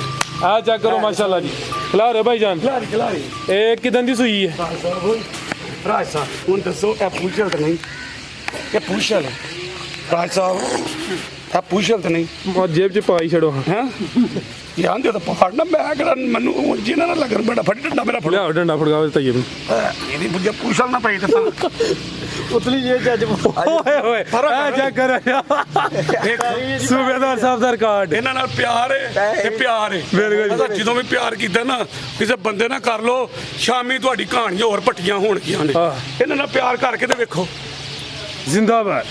ਆ ਚੈੱਕ ਕਰੋ ਮਾਸ਼ਾਅੱਲਾ ਜੀ ਖਿਲਾਰੇ ਭਾਈ ਜਾਨ ਖਿਲਾਰੀ ਇਹ ਕਿਦਾਂ ਦੀ ਸੂਈ ਹੈ ਰਾਜ ਸਾਹਿਬ ਹੁਣ ਦੱਸੋ ਇਹ ਪੁੱਛਲ ਤਾਂ ਨਹੀਂ ਇਹ ਪੁੱਛਲ ਰਾਜ ਸਾਹਿਬ ਇਹ ਪੁੱਛਲ ਤਾਂ ਨਹੀਂ ਮਾ ਜੇਬ 'ਚ ਪਾਈ ਛੜੋ ਹੈ ਯਾਂ ਦੇ ਤਾਂ ਪਹਾੜ ਨਾ ਮੈਂ ਕਿਹੜਾ ਮੈਨੂੰ ਜਿਹਨਾਂ ਨਾਲ ਲੱਗਣ ਬੜਾ ਫੜ ਡੰਡਾ ਮੇਰਾ ਫੜ ਲਿਆਓ ਡੰਡਾ ਫੜਗਾਵੇ ਤਈਏ ਨੂੰ ਇਹਦੀ ਬੁੱਝਾ ਪੁੱਛਲ ਨਾ ਪਈ ਤਾਂ ਉਤਲੀ ਜੇ ਜੱਜ ਓਏ ਓਏ ਆ ਚੈੱਕ ਕਰ ਸੂਬੇਦਾਰ ਸਾਹਿਬ ਦਾ ਰਿਕਾਰਡ ਇਹਨਾਂ ਨਾਲ ਪਿਆਰ ਹੈ ਤੇ ਪਿਆਰ ਹੈ ਬਿਲਕੁਲ। ਜਦੋਂ ਵੀ ਪਿਆਰ ਕੀਤਾ ਨਾ ਕਿਸੇ ਬੰਦੇ ਨਾਲ ਕਰ ਲੋ ਸ਼ਾਮੀ ਤੁਹਾਡੀ ਕਹਾਣੀਆਂ ਹੋਰ ਪੱਟੀਆਂ ਹੋਣਗੀਆਂ ਨੇ ਇਹਨਾਂ ਨਾਲ ਪਿਆਰ ਕਰਕੇ ਤੇ ਵੇਖੋ ਜ਼ਿੰਦਾਬਾਦ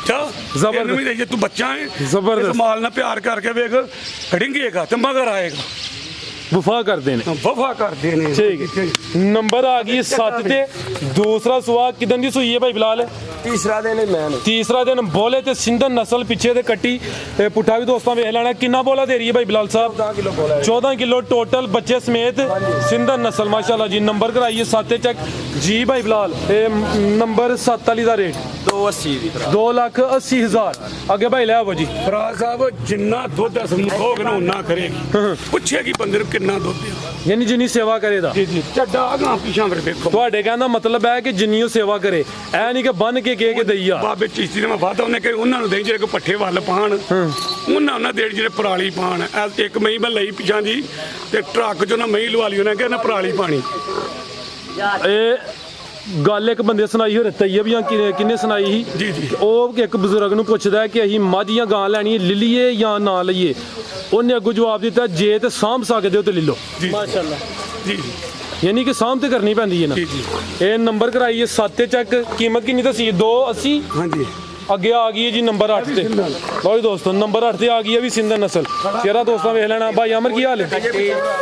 ਚਾ ਜ਼ਬਰਦਸਤ। ਇਹਨੂੰ ਵੀ ਜੇ ਤੂੰ ਬੱਚਾ ਹੈ ਜ਼ਬਰਦਸਤ। ਇਸ ਮਾਲ ਨਾਲ ਪਿਆਰ ਕਰਕੇ ਵੇਖ ਢਿੰਗੇਗਾ ਤੇ ਮਗਰ ਆਏਗਾ ਵਫਾ ਕਰਦੇ ਨੇ ਵਫਾ ਕਰਦੇ ਨੇ। ਠੀਕ ਹੈ। ਨੰਬਰ ਆ ਗਈ 7 ਤੇ ਦੂਸਰਾ ਸੁਆ ਕਿਦਾਂ ਦੀ ਸੂਈ ਹੈ ਭਾਈ ਬਿਲਾਲ? ਤੀਸਰਾ ਦਿਨ ਮੈਨ ਤੀਸਰਾ ਦਿਨ ਬੋਲੇ ਤੇ ਸਿੰਧਨ ਨਸਲ ਪਿੱਛੇ ਤੇ ਕੱਟੀ ਤੇ ਪੁੱਠਾ ਵੀ ਦੋਸਤਾਂ ਵੇਖ ਲੈਣਾ। ਕਿੰਨਾ ਬੋਲਾ ਦੇ ਰਹੀ ਹੈ ਭਾਈ ਬਿਲਾਲ ਸਾਹਿਬ? 14 ਕਿਲੋ ਬੋਲਾ ਹੈ। 14 ਕਿਲੋ ਟੋਟਲ ਬੱਚੇ ਸਮੇਤ ਸਿੰਧਨ ਨਸਲ ਮਾਸ਼ਾਅੱਲਾ ਜੀ। ਨੰਬਰ ਕਰਾਈਏ 7 ਚੱਕ ਜੀ ਭਾਈ ਬਿਲਾਲ। ਇਹ ਨੰਬਰ 7 ਵਾਲੀ ਦਾ ਰੇਟ 280 ਦੀ ਭਰਾ 2,80,000। ਅੱਗੇ ਭਾਈ ਲੈ ਆਵੋ ਜੀ। ਫਰਾਜ਼ ਸਾਹਿਬ ਜਿੰਨਾ ਦੁੱਧ ਅਸ ਮੁਖੋਗ ਨਾ ਉਹਨਾਂ ਕਰੇਗੀ। ਪੁੱਛੇਗੀ ਬੰਦੇ ਨੂੰ ਕਿੰਨਾ ਦੁੱਧ ਆ। ਯਾਨੀ ਜਿੰਨੀ ਸੇਵਾ ਕਰੇਦਾ ਜੀ ਚੱਡਾ ਗਾਂ ਪਿਛਾਂ ਫਿਰ ਵੇਖੋ। ਤੁਹਾਡੇ ਕਹਿਣ ਦਾ ਮਤਲਬ ਹੈ ਕਿ ਜਿੰਨੀ ਉਹ ਸੇਵਾ ਕਰੇ, ਐ ਨਹੀਂ ਕਿ ਬੰਨ ਕੇ ਕੇ ਦਈਆ। ਬਾਬੇ ਚਿਸ਼ਤੀ ਨੇ ਮੈਂ ਵਾਦਾ ਉਹਨੇ ਕਿ ਉਹਨਾਂ ਨੂੰ ਦੇਈ ਜਿਹੜੇ ਕੋ ਪੱਠੇ ਵੱਲ ਪਾਣ, ਉਹਨਾਂ ਦੇ ਜਿਹੜੇ ਪਰਾਲੀ ਪਾਣ। ਇੱਕ ਮਈ ਮੈਂ ਲਈ ਪਿਛਾਂ ਜੀ ਤੇ ਟਰੱਕ ਚੋਂ ਨਾ ਮਈ ਲਵਾ ਲਈ ਉਹਨੇ ਕਿ ਨਾ ਪਰਾਲੀ ਪਾਣੀ। ਇਹ ਗੱਲ ਇੱਕ ਬੰਦੇ ਸੁਣਾਈ ਹੋ ਰਹੀ ਹੈ ਵੀ ਕਿੰਨੇ ਸੁਣਾਈ ਸੀ ਜੀ ਜੀ। ਉਹ ਇੱਕ ਬਜ਼ੁਰਗ ਨੂੰ ਪੁੱਛਦਾ ਕਿ ਅਸੀਂ ਮੱਝ ਜਾਂ ਗਾਂ ਲੈਣੀ ਲੈ ਲਈਏ ਜਾਂ ਨਾ ਲਈਏ। ਉਹਨੇ ਅੱਗੋਂ ਜਵਾਬ ਦਿੱਤਾ ਜੇ ਤੇ ਸਾਂਭ ਸਕਦੇ ਹੋ ਤੇ ਲੈ ਲਓ। ਮਾਸ਼ਾਅੱਲਾ ਜੀ ਜੀ ਯਾਨੀ ਕਿ ਸਾਂਭ ਤੇ ਕਰਨੀ ਪੈਂਦੀ ਹੈ ਨਾ। ਜੀ ਜੀ। ਇਹ ਨੰਬਰ ਕਰਾਈਏ 7 ਚੱਕ। ਕੀਮਤ ਕਿੰਨੀ ਦੱਸੀ? 280। ਹਾਂਜੀ ਅੱਗੇ ਆ ਗਈ ਹੈ ਜੀ ਨੰਬਰ 8 ਤੇ। ਲਓ ਜੀ ਦੋਸਤੋ ਨੰਬਰ 8 ਤੇ ਆ ਗਈ ਹੈ ਵੀ ਸਿੰਧਨ ਨਸਲ। ਚਿਹਰਾ ਦੋਸਤਾਂ ਵੇਖ ਲੈਣਾ। ਭਾਈ ਅਮਰ ਕੀ ਹਾਲ ਹੈ?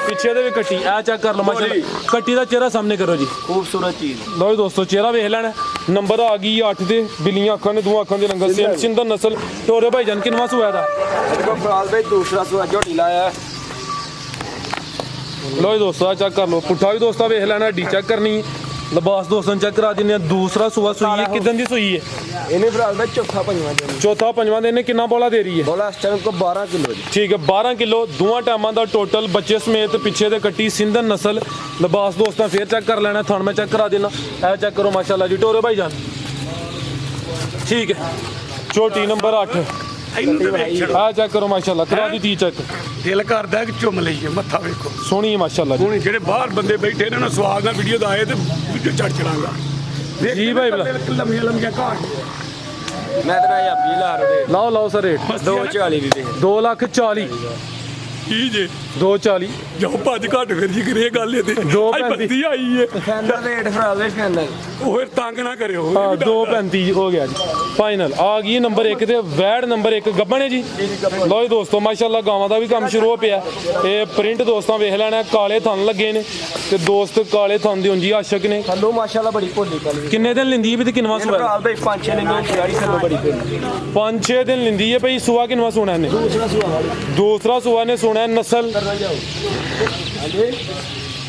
ਪਿੱਛੇ ਦੇ ਵੀ ਕੱਟੀ ਐ ਚੈੱਕ ਕਰ ਲਓ ਮਾਸ਼ਾਅੱਲਾ। ਕੱਟੀ ਦਾ ਚਿਹਰਾ ਸਾਹਮਣੇ ਕਰੋ ਜੀ। ਖੂਬਸੂਰਤ ਚੀਜ਼। ਲਓ ਜੀ ਦੋਸਤੋ ਚਿਹਰਾ ਵੇਖ ਲੈਣਾ। ਨੰਬਰ ਆ ਗਈ 8 ਤੇ। ਬਿੱਲੀਆਂ ਅੱਖਾਂ ਨੇ, ਦੋ ਅੱਖਾਂ ਦੇ ਰੰਗਲ ਸੇਮ ਸਿੰਧਨ ਨਸਲ। ਟੋਰੇ ਭਾਈ ਜਾਨ ਕਿੰਨਵਾ ਸੂਆ ਦਾ? ਦੇਖੋ ਫਰਾਜ਼ ਭਾਈ ਦੂਸਰਾ ਸੂਆ ਝੋਟੀ ਲਾਇਆ। ਲਓ ਜੀ ਦੋਸਤੋ ਚੈੱਕ ਕਰ ਲਓ। ਪੁੱਠਾ ਵੀ ਦੋਸਤਾ ਵੇਖ ਲੈਣਾ। ਡੀ ਚੈੱਕ ਕਰਨੀ। ਲਿਬਾਸ ਦੋਸਤਾਂ ਚੈੱਕ ਕਰਾ ਦਿੰਦੇ ਆ। ਦੂਸਰਾ ਸੂਆ ਸੂਈ ਹੈ ਕਿਦਾਂ ਦੀ ਸੂਈ ਹੈ? ਇਹਨੇ ਫਰਾਜ਼ ਭਾਈ ਚੌਥਾ ਪੰਜਵਾਂ ਦਿਨ ਚੌਥਾ ਪੰਜਵਾਂ ਦਿਨ। ਕਿੰਨਾ ਬੋਲਾ ਦੇ ਰਹੀ ਹੈ? ਬੋਲਾ ਇਸ ਟਾਈਮ ਕੋ 12 ਕਿਲੋ ਜੀ। ਠੀਕ ਹੈ 12 ਕਿਲੋ ਦੋਵਾਂ ਟਾਈਮਾਂ ਦਾ ਟੋਟਲ ਬੱਚੇ ਸਮੇਤ ਪਿੱਛੇ ਦੇ ਕੱਟੀ ਸਿੰਧਨ ਨਸਲ। ਲਿਬਾਸ ਦੋਸਤਾਂ ਫੇਰ ਚੈੱਕ ਕਰ ਲੈਣਾ। ਥਣ ਮੈਂ ਚੈੱਕ ਕਰਾ ਦੇਣਾ। ਇਹ ਚੈੱਕ ਕਰੋ ਮਾਸ਼ਾਅੱਲਾ ਜੀ। ਟੋਰੇ ਭਾਈ ਜਾਨ ਠੀਕ ਹੈ। ਝੋਟੀ ਨੰਬਰ 8 ਇਹਨੂੰ ਤੇ ਵੇਖ ਛੱਡੋ। ਆ ਚੈੱਕ ਕਰੋ ਮਾਸ਼ਾਅੱਲਾ। ਕਰਾ ਦਿੱਤੀ ਚੈੱਕ। ਦਿਲ ਕਰਦਾ ਕਿ ਚੁੰਮ ਲਈਏ। ਮੱਥਾ ਵੇਖੋ ਸੋਹਣੀ ਹੈ ਮਾਸ਼ਾਅੱਲਾ ਜੀ। ਹੁਣ ਜਿਹੜੇ ਬਾਹਰ ਬੰਦੇ ਬੈਠੇ ਇਹਨਾਂ ਨੂੰ ਸਵਾਦ ਨਾਲ ਵੀਡੀਓ ਦਾ ਆਏ ਤੇ ਵੀਡੀਓ ਚੜ ਚੜਾਂਗਾ। ਜੀ ਭਾਈ ਬਲਾ। ਲੰਮੀਆਂ ਲੰਮੀਆਂ ਘਾਟ ਮੈਂ ਤੇਰਾ ਯਾਬੀ ਲਾ ਰਹੇ ਲਾਓ ਲਾਓ ਸਰ ਰੇਟ 240 ਦੀ ਦੇ 2,40,000। ਕੀ ਜੇ 2,40,000 ਜੋ ਭੱਜ ਘੱਟ ਫਿਰ ਜੀ ਕਰੀਏ ਗੱਲ ਇਹ ਤੇ ਦੋ ਅੱਜ ਪੈਂਤੀ। ਬੱਤੀ ਆਈ ਏ। ਫੈਨਰ ਰੇਟ ਫਰਾਜ਼ ਭਾਈ ਫੈਨਰ ਉਹ ਫਿਰ ਤੰਗ ਨਾ ਕਰਿਓ। ਹਾਂ 2,35 ਹੋ ਗਿਆ ਜੀ ਫਾਈਨਲ। ਆ ਗਈ ਨੰਬਰ 1 ਤੇ ਵੈੜ ਨੰਬਰ 1 ਗੱਬਣ ਹੈ ਜੀ। ਲਓ ਜੀ ਦੋਸਤੋ ਮਾਸ਼ਾਅੱਲਾ ਗਾਵਾਂ ਦਾ ਵੀ ਕੰਮ ਸ਼ੁਰੂ ਹੋ ਪਿਆ। ਇਹ ਪ੍ਰਿੰਟ ਦੋਸਤਾਂ ਵੇਖ ਲੈਣਾ। ਕਾਲੇ ਥਣ ਲੱਗੇ ਨੇ ਤੇ ਦੋਸਤ ਕਾਲੇ ਥਣ ਦੇ ਉਂਜੀ ਆਸ਼ਕ ਨੇ। ਥੱਲੋਂ ਮਾਸ਼ਾਅੱਲਾ ਬੜੀ ਭੋਲੀ ਕਾਲੀ। ਕਿੰਨੇ ਦਿਨ ਲਿੰਦੀ ਹੈ ਵੀ ਤੇ ਕਿੰਨਵਾ ਸੁਆ? ਫਰਾਜ਼ ਭਾਈ 5-6 ਦਿਨ ਦੀ ਤਿਆਰੀ ਥੱਲੋਂ ਬੜੀ ਭੋਲੀ। 5-6 ਦਿਨ ਲਿੰਦੀ ਹੈ ਭਈ। ਸੁਆ ਕਿੰਨਵਾ ਸੋਣਾ ਨੇ? ਦੂਸਰਾ ਸੂਆ ਵਾਲੀ ਦੂਸਰਾ ਸੁਆ ਨੇ ਸੋਣਾ ਨਸਲ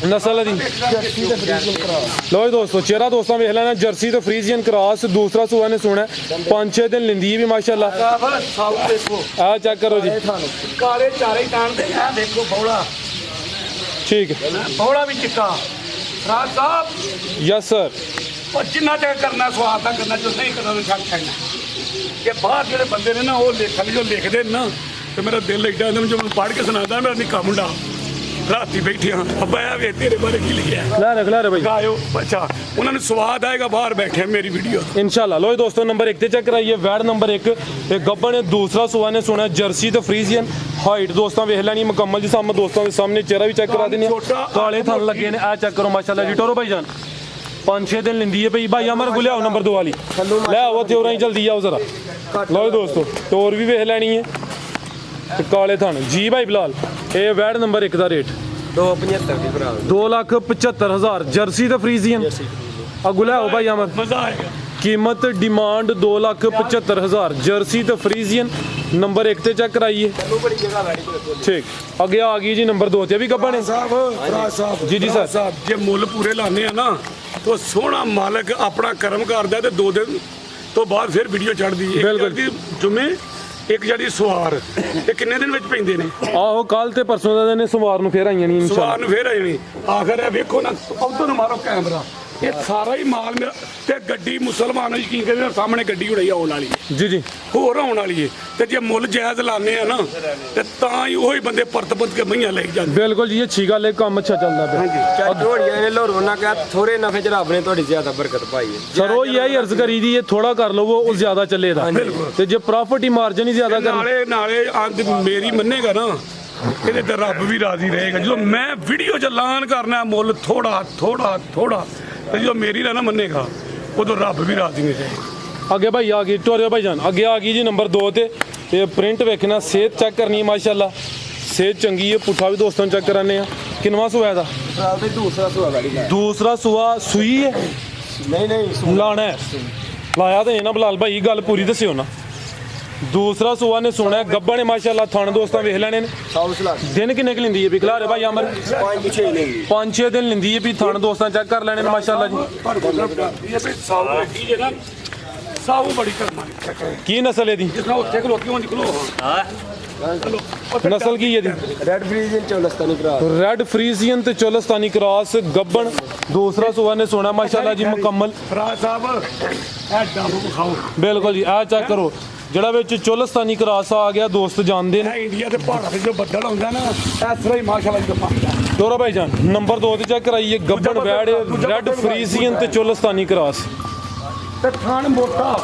ਨਸਲ ਦੀ। ਜਰਸੀ ਤੇ ਫਰੀਜ਼ਨ ਕਰਾ ਲਓ ਜੀ ਦੋਸਤੋ ਚਿਹਰਾ ਦੋਸਤਾਂ ਵੇਖ ਲੈਣਾ। ਜਰਸੀ ਤੇ ਫਰੀਜ਼ੀਅਨ ਕ੍ਰਾਸ। ਦੂਸਰਾ ਸੂਆ ਨੇ ਸੋਣਾ 5-6 ਦਿਨ ਲਿੰਦੀ ਵੀ ਮਾਸ਼ਾਅੱਲਾ। ਸਭ ਦੇਖੋ ਆ ਚੈੱਕ ਕਰੋ ਜੀ। ਕਾਲੇ ਚਾਰੇ ਟਾਣ ਦੇ ਆ ਦੇਖੋ ਬੌਲਾ ਠੀਕ ਹੈ ਬੌਲਾ ਵੀ ਚਿੱਟਾ। ਰਾਜ ਸਾਹਿਬ ਯਸ ਸਰ। ਉਹ ਜਿੰਨਾ ਚਿਰ ਕਰਨਾ ਸਵਾਦ ਦਾ ਕਰਨਾ ਜੋ ਨਹੀਂ ਕਰਨਾ ਛੱਡ ਛੱਡਣਾ। ਕਿ ਬਾਹਰ ਜਿਹੜੇ ਬੰਦੇ ਨੇ ਨਾ ਉਹ ਲੇਖਣ ਜੋ ਲਿਖਦੇ ਨੇ ਨਾ ਤੇ ਮੇਰਾ ਦਿਲ ਏਡਾ ਇਹਨਾਂ ਨੂੰ ਜੋ ਪੜ੍ਹ ਕੇ ਸੁਣਾਉਂਦਾ। ਮੇਰਾ ਨਿੱਕਾ ਮੁੰਡਾ ਰਾਤੀ ਬੈਠੇ ਹਾਂ ਅੱਬਾ ਆ ਵੇ ਤੇਰੇ ਬਾਰੇ ਕੀ ਲਿਖਿਆ ਲੈ ਰਹੇ ਭਾਈ ਗਾਇਓ। ਅੱਛਾ ਉਹਨਾਂ ਨੂੰ ਸਵਾਦ ਆਏਗਾ ਬਾਹਰ ਬੈਠੇ ਮੇਰੀ ਵੀਡੀਓ। ਇਨਸ਼ਾਅੱਲਾ। ਲੋ ਦੋਸਤੋ ਨੰਬਰ 1 ਤੇ ਚੈੱਕ ਕਰਾਈਏ। ਵੈੜ ਨੰਬਰ 1 ਇਹ ਗੱਬਣ ਨੇ। ਦੂਸਰਾ ਸੁਆ ਨੇ ਸੁਣਾ ਜਰਸੀ ਤੇ ਫਰੀਜ਼ੀਅਨ। ਹਾਈਟ ਦੋਸਤਾਂ ਵੇਖ ਲੈਣੀ ਮੁਕੰਮਲ ਜੀ। ਸਾਹਮਣੇ ਦੋਸਤਾਂ ਦੇ ਸਾਹਮਣੇ ਚਿਹਰਾ ਵੀ ਚੈੱਕ ਕਰਾ ਦਿੰਦੇ ਆ। ਕਾਲੇ ਥਣ ਲੱਗੇ ਨੇ। ਆ ਚੈੱਕ ਕਰੋ ਮਾਸ਼ਾਅੱਲਾ ਜੀ। ਟੋਰੋ ਭਾਈ ਜਾਨ 5-6 ਦਿਨ ਲਿੰਦੀ ਹੈ ਭਈ। ਭਾਈ ਅਮਰ ਕੋ ਲਿਆਓ ਨੰਬਰ 2 ਵਾਲੀ ਲੈ ਆਓ ਤੇ ਉਰਾਂ ਹੀ ਜਲਦੀ ਆਓ ਜ਼ਰਾ। ਲੋ ਦੋਸਤੋ ਟੋਰ ਵੀ ਵੇਖ ਲੈਣੀ ਹੈ ਤੇ ਕਾਲੇ ਥਣ ਜੀ ਭਾਈ ਬਿਲਾਲ। ਇਹ ਵੈੜ ਨੰਬਰ 1 ਦਾ ਰੇਟ 275 ਦੀ ਫਰਾਜ਼ 2,75,000 ਜਰਸੀ ਤੇ ਫਰੀਜ਼ੀਅਨ। ਅੱਗੂ ਲੈ ਆਓ ਭਾਈ ਅਮਰ। ਮਜ਼ਾ ਆਏਗਾ। ਕੀਮਤ ਡਿਮਾਂਡ 2,75,000 ਜਰਸੀ ਤੇ ਫਰੀਜ਼ੀਅਨ। ਨੰਬਰ 1 ਤੇ ਚੈੱਕ ਕਰਾਈਏ। ਬੜੀ ਜਗ੍ਹਾ ਬੈਠੀ। ਠੀਕ ਅੱਗੇ ਆ ਗਈ ਜੀ ਨੰਬਰ 2 ਤੇ ਵੀ ਗੱਬਣ ਹੈ। ਸਾਹਿਬ ਫਰਾਜ ਸਾਹਿਬ ਜੀ ਸਰ। ਸਾਹਿਬ ਜੇ ਮੁੱਲ ਪੂਰੇ ਲਾਣੇ ਆ ਨਾ ਤਾਂ ਸੋਹਣਾ ਮਾਲਕ ਆਪਣਾ ਕਰਮ ਕਰਦਾ ਤੇ 2 ਦਿਨ ਤੋਂ ਬਾਅਦ ਫਿਰ ਵੀਡੀਓ ਚੜਦੀ ਹੈ। ਬਿਲਕੁਲ। ਜੁਮੇ ਇੱਕ ਜਿਹੜੀ ਸਵਾਰ ਤੇ ਕਿੰਨੇ ਦਿਨ ਵਿੱਚ ਪੈਂਦੇ ਨੇ? ਆਹੋ ਕੱਲ ਤੇ ਪਰਸੋਂ ਦਾ ਦਿਨ ਸਵਾਰ ਨੂੰ ਫੇਰ ਆਈਆਂ ਨਹੀਂ ਸਵਾਰ ਇਨਸ਼ਾਅੱਲਾ। ਨੂੰ ਫੇਰ ਆ ਜਾਣੀ। ਆਖਰ ਇਹ ਵੇਖੋ ਨਾ ਉਧਰ ਨੂੰ ਮਾਰੋ ਕੈਮਰਾ। ਇਹ ਸਾਰਾ ਹੀ ਮਾਲ ਮੇਰਾ ਤੇ ਗੱਡੀ ਮੁਸਲਮਾਨ ਯਕੀਨ ਕਰਦੇ ਸਾਹਮਣੇ ਗੱਡੀ ਉੜਾਈ ਆਉਣ ਵਾਲੀ ਹੈ। ਜੀ ਜੀ ਹੋਰ ਆਉਣ ਵਾਲੀ ਹੈ ਤੇ ਜੇ ਮੁੱਲ ਜਾਇਜ਼ ਲਾਣੇ ਆ ਨਾ ਤੇ ਤਾਂ ਹੀ ਉਹੀ ਬੰਦੇ ਪਰਤ ਕੇ ਮਈਆਂ ਲੈ ਜਾਂਦੇ। ਬਿਲਕੁਲ ਜੀ ਅੱਛੀ ਗੱਲ ਹੈ। ਕੰਮ ਅੱਛਾ ਚੱਲਦਾ ਪਿਆ। ਚਾਹ ਢੋੜੀਆਂ ਨੇ ਲੋਰੋਂ ਨਾ ਕਿਹਾ ਥੋੜੇ ਨਫੇ ਚ ਰੱਬ ਨੇ ਤੁਹਾਡੀ ਜ਼ਿਆਦਾ ਬਰਕਤ ਪਾਈ ਹੈ। ਸਰ ਉਹ ਹੀ ਹੈ ਅਰਜ਼ ਕਰੀ ਦੀ ਇਹ ਥੋੜਾ ਕਰ ਲਵੋ ਉਹ ਜ਼ਿਆਦਾ ਚੱਲੇਦਾ। ਤੇ ਜੇ ਪ੍ਰੋਫਿਟ ਹੀ ਮਾਰਜਨ ਹੀ ਜ਼ਿਆਦਾ ਕਰ ਨਾਲੇ ਅੰਦ ਮੇਰੀ ਮੰਨੇਗਾ ਨਾ ਇਹਦੇ ਤੇ ਰੱਬ ਵੀ ਰਾਜ਼ੀ ਰਹੇਗਾ। ਜਦੋਂ ਮੈਂ ਵੀਡੀਓ ਚ ਐਲਾਨ ਕਰਨਾ ਮੁੱਲ ਥੋੜਾ ਤੇ ਜਦੋਂ ਮੇਰੀ ਨਾ ਮੰਨੇਗਾ ਉਦੋਂ ਰੱਬ ਵੀ ਰਾਜ਼ੀ ਨਹੀਂ ਰਹੇਗਾ। ਅੱਗੇ ਭਾਈ ਆ ਗਈ ਟੋਰਿਓ ਭਾਈ ਜਾਨ। ਅੱਗੇ ਆ ਗਈ ਜੀ ਨੰਬਰ 2 ਤੇ ਇਹ ਪ੍ਰਿੰਟ ਵੇਖਣਾ। ਸਿਹਤ ਚੈੱਕ ਕਰਨੀ ਮਾਸ਼ਾਅੱਲਾ। ਸਿਹਤ ਚੰਗੀ ਹੈ। ਪੁੱਠਾ ਵੀ ਦੋਸਤਾਂ ਨੂੰ ਚੈੱਕ ਕਰਾਨੇ ਆ। ਕਿੰਨਵਾਂ ਸੂਆ ਇਹਦਾ? ਫਰਾਦ ਭਾਈ ਦੂਸਰਾ ਸੂਆ ਵਾਲੀ ਲੈ ਦੂਸਰਾ ਸੂਆ ਸੂਈ ਹੈ ਨਹੀਂ ਲਾਣਾ ਹੈ ਲਾਇਆ ਤੇ ਨਾ ਬਲਾਲ ਭਾਈ ਗੱਲ ਪੂਰੀ ਦੱਸਿਓ ਨਾ। ਦੂਸਰਾ ਸੂਆ ਨੇ ਸੁਣਿਆ ਗੱਬਾ ਨੇ ਮਾਸ਼ਾਅੱਲਾ ਥਣ ਦੋਸਤਾਂ ਵੇਖ ਲੈਣੇ ਨੇ। ਸਾਊਸ ਲੱਗ ਦਿਨ ਕਿੰਨੇ ਕੁ ਲੈਂਦੀ ਹੈ ਬਿਕਲਾ ਰੇ ਭਾਈ ਅਮਰ? 5-6 ਨਹੀਂ 5-6 ਦਿਨ ਲੈਂਦੀ ਹੈ ਵੀ ਥਣ ਦੋਸਤਾਂ ਚੈੱਕ ਕਰ ਲੈਣੇ ਨੇ ਮਾਸ਼ਾਅੱਲਾ ਜੀ। ਇਹ ਵੀ ਸਾਊ ਬੈਠੀ ਜੇ ਨਾ ਸਾਊ ਬੜੀ ਕਰਮਾਂ ਕੀ ਨਸਲ ਇਹਦੀ? ਜਿਸ ਨਾਲ ਉੱਥੇ ਖਲੋ ਕਿਉਂ ਨਿਕਲੋ ਨਸਲ ਕੀ ਇਹਦੀ? ਰੈਡ ਫਰੀਜ਼ਨ ਚੌਲਸਤਾਨੀ ਫਰਾਦ ਰੈਡ ਫਰੀਜ਼ੀਅਨ ਤੇ ਚੋਲਸਤਾਨੀ ਕ੍ਰਾਸ ਗੱਬਣ। ਦੂਸਰਾ ਸੂਆ ਨੇ ਸੋਨਾ ਮਾਸ਼ਾਅੱਲਾ ਜੀ ਮੁਕੰਮਲ। ਫਰਾਜ ਸਾਹਿਬ ਇਹ ਡਾਬੂ ਖਾਓ ਬਿਲਕੁਲ ਜੀ ਆਹ ਚੈੱਕ ਕਰੋ ਜਿਹੜਾ ਵਿੱਚ ਚੋਲਸਤਾਨੀ ਕ੍ਰਾਸ ਆ ਗਿਆ ਦੋਸਤ ਜਾਣਦੇ ਨੇ। ਇਹ ਇੰਡੀਆ ਦੇ ਪਹਾੜਾਂ 'ਤੇ ਜੋ ਬੱਦਲ ਹੁੰਦਾ ਨਾ ਇਸ ਤਰ੍ਹਾਂ ਹੀ ਮਾਸ਼ਾਅੱਲਾ ਜੀ ਮੰਗਦਾ ਦੋਰਾ ਭਾਈ ਜਾਨ ਨੰਬਰ 2 ਤੇ ਚੈੱਕ ਕਰਾਈਏ ਗੱਬਣ ਵੈੜ ਰੈਡ ਫਰੀਜ਼ੀਅਨ ਤੇ ਚੋਲਸਤਾਨੀ ਕ੍ਰਾਸ। ਤੇ ਥਣ ਮੋਟਾ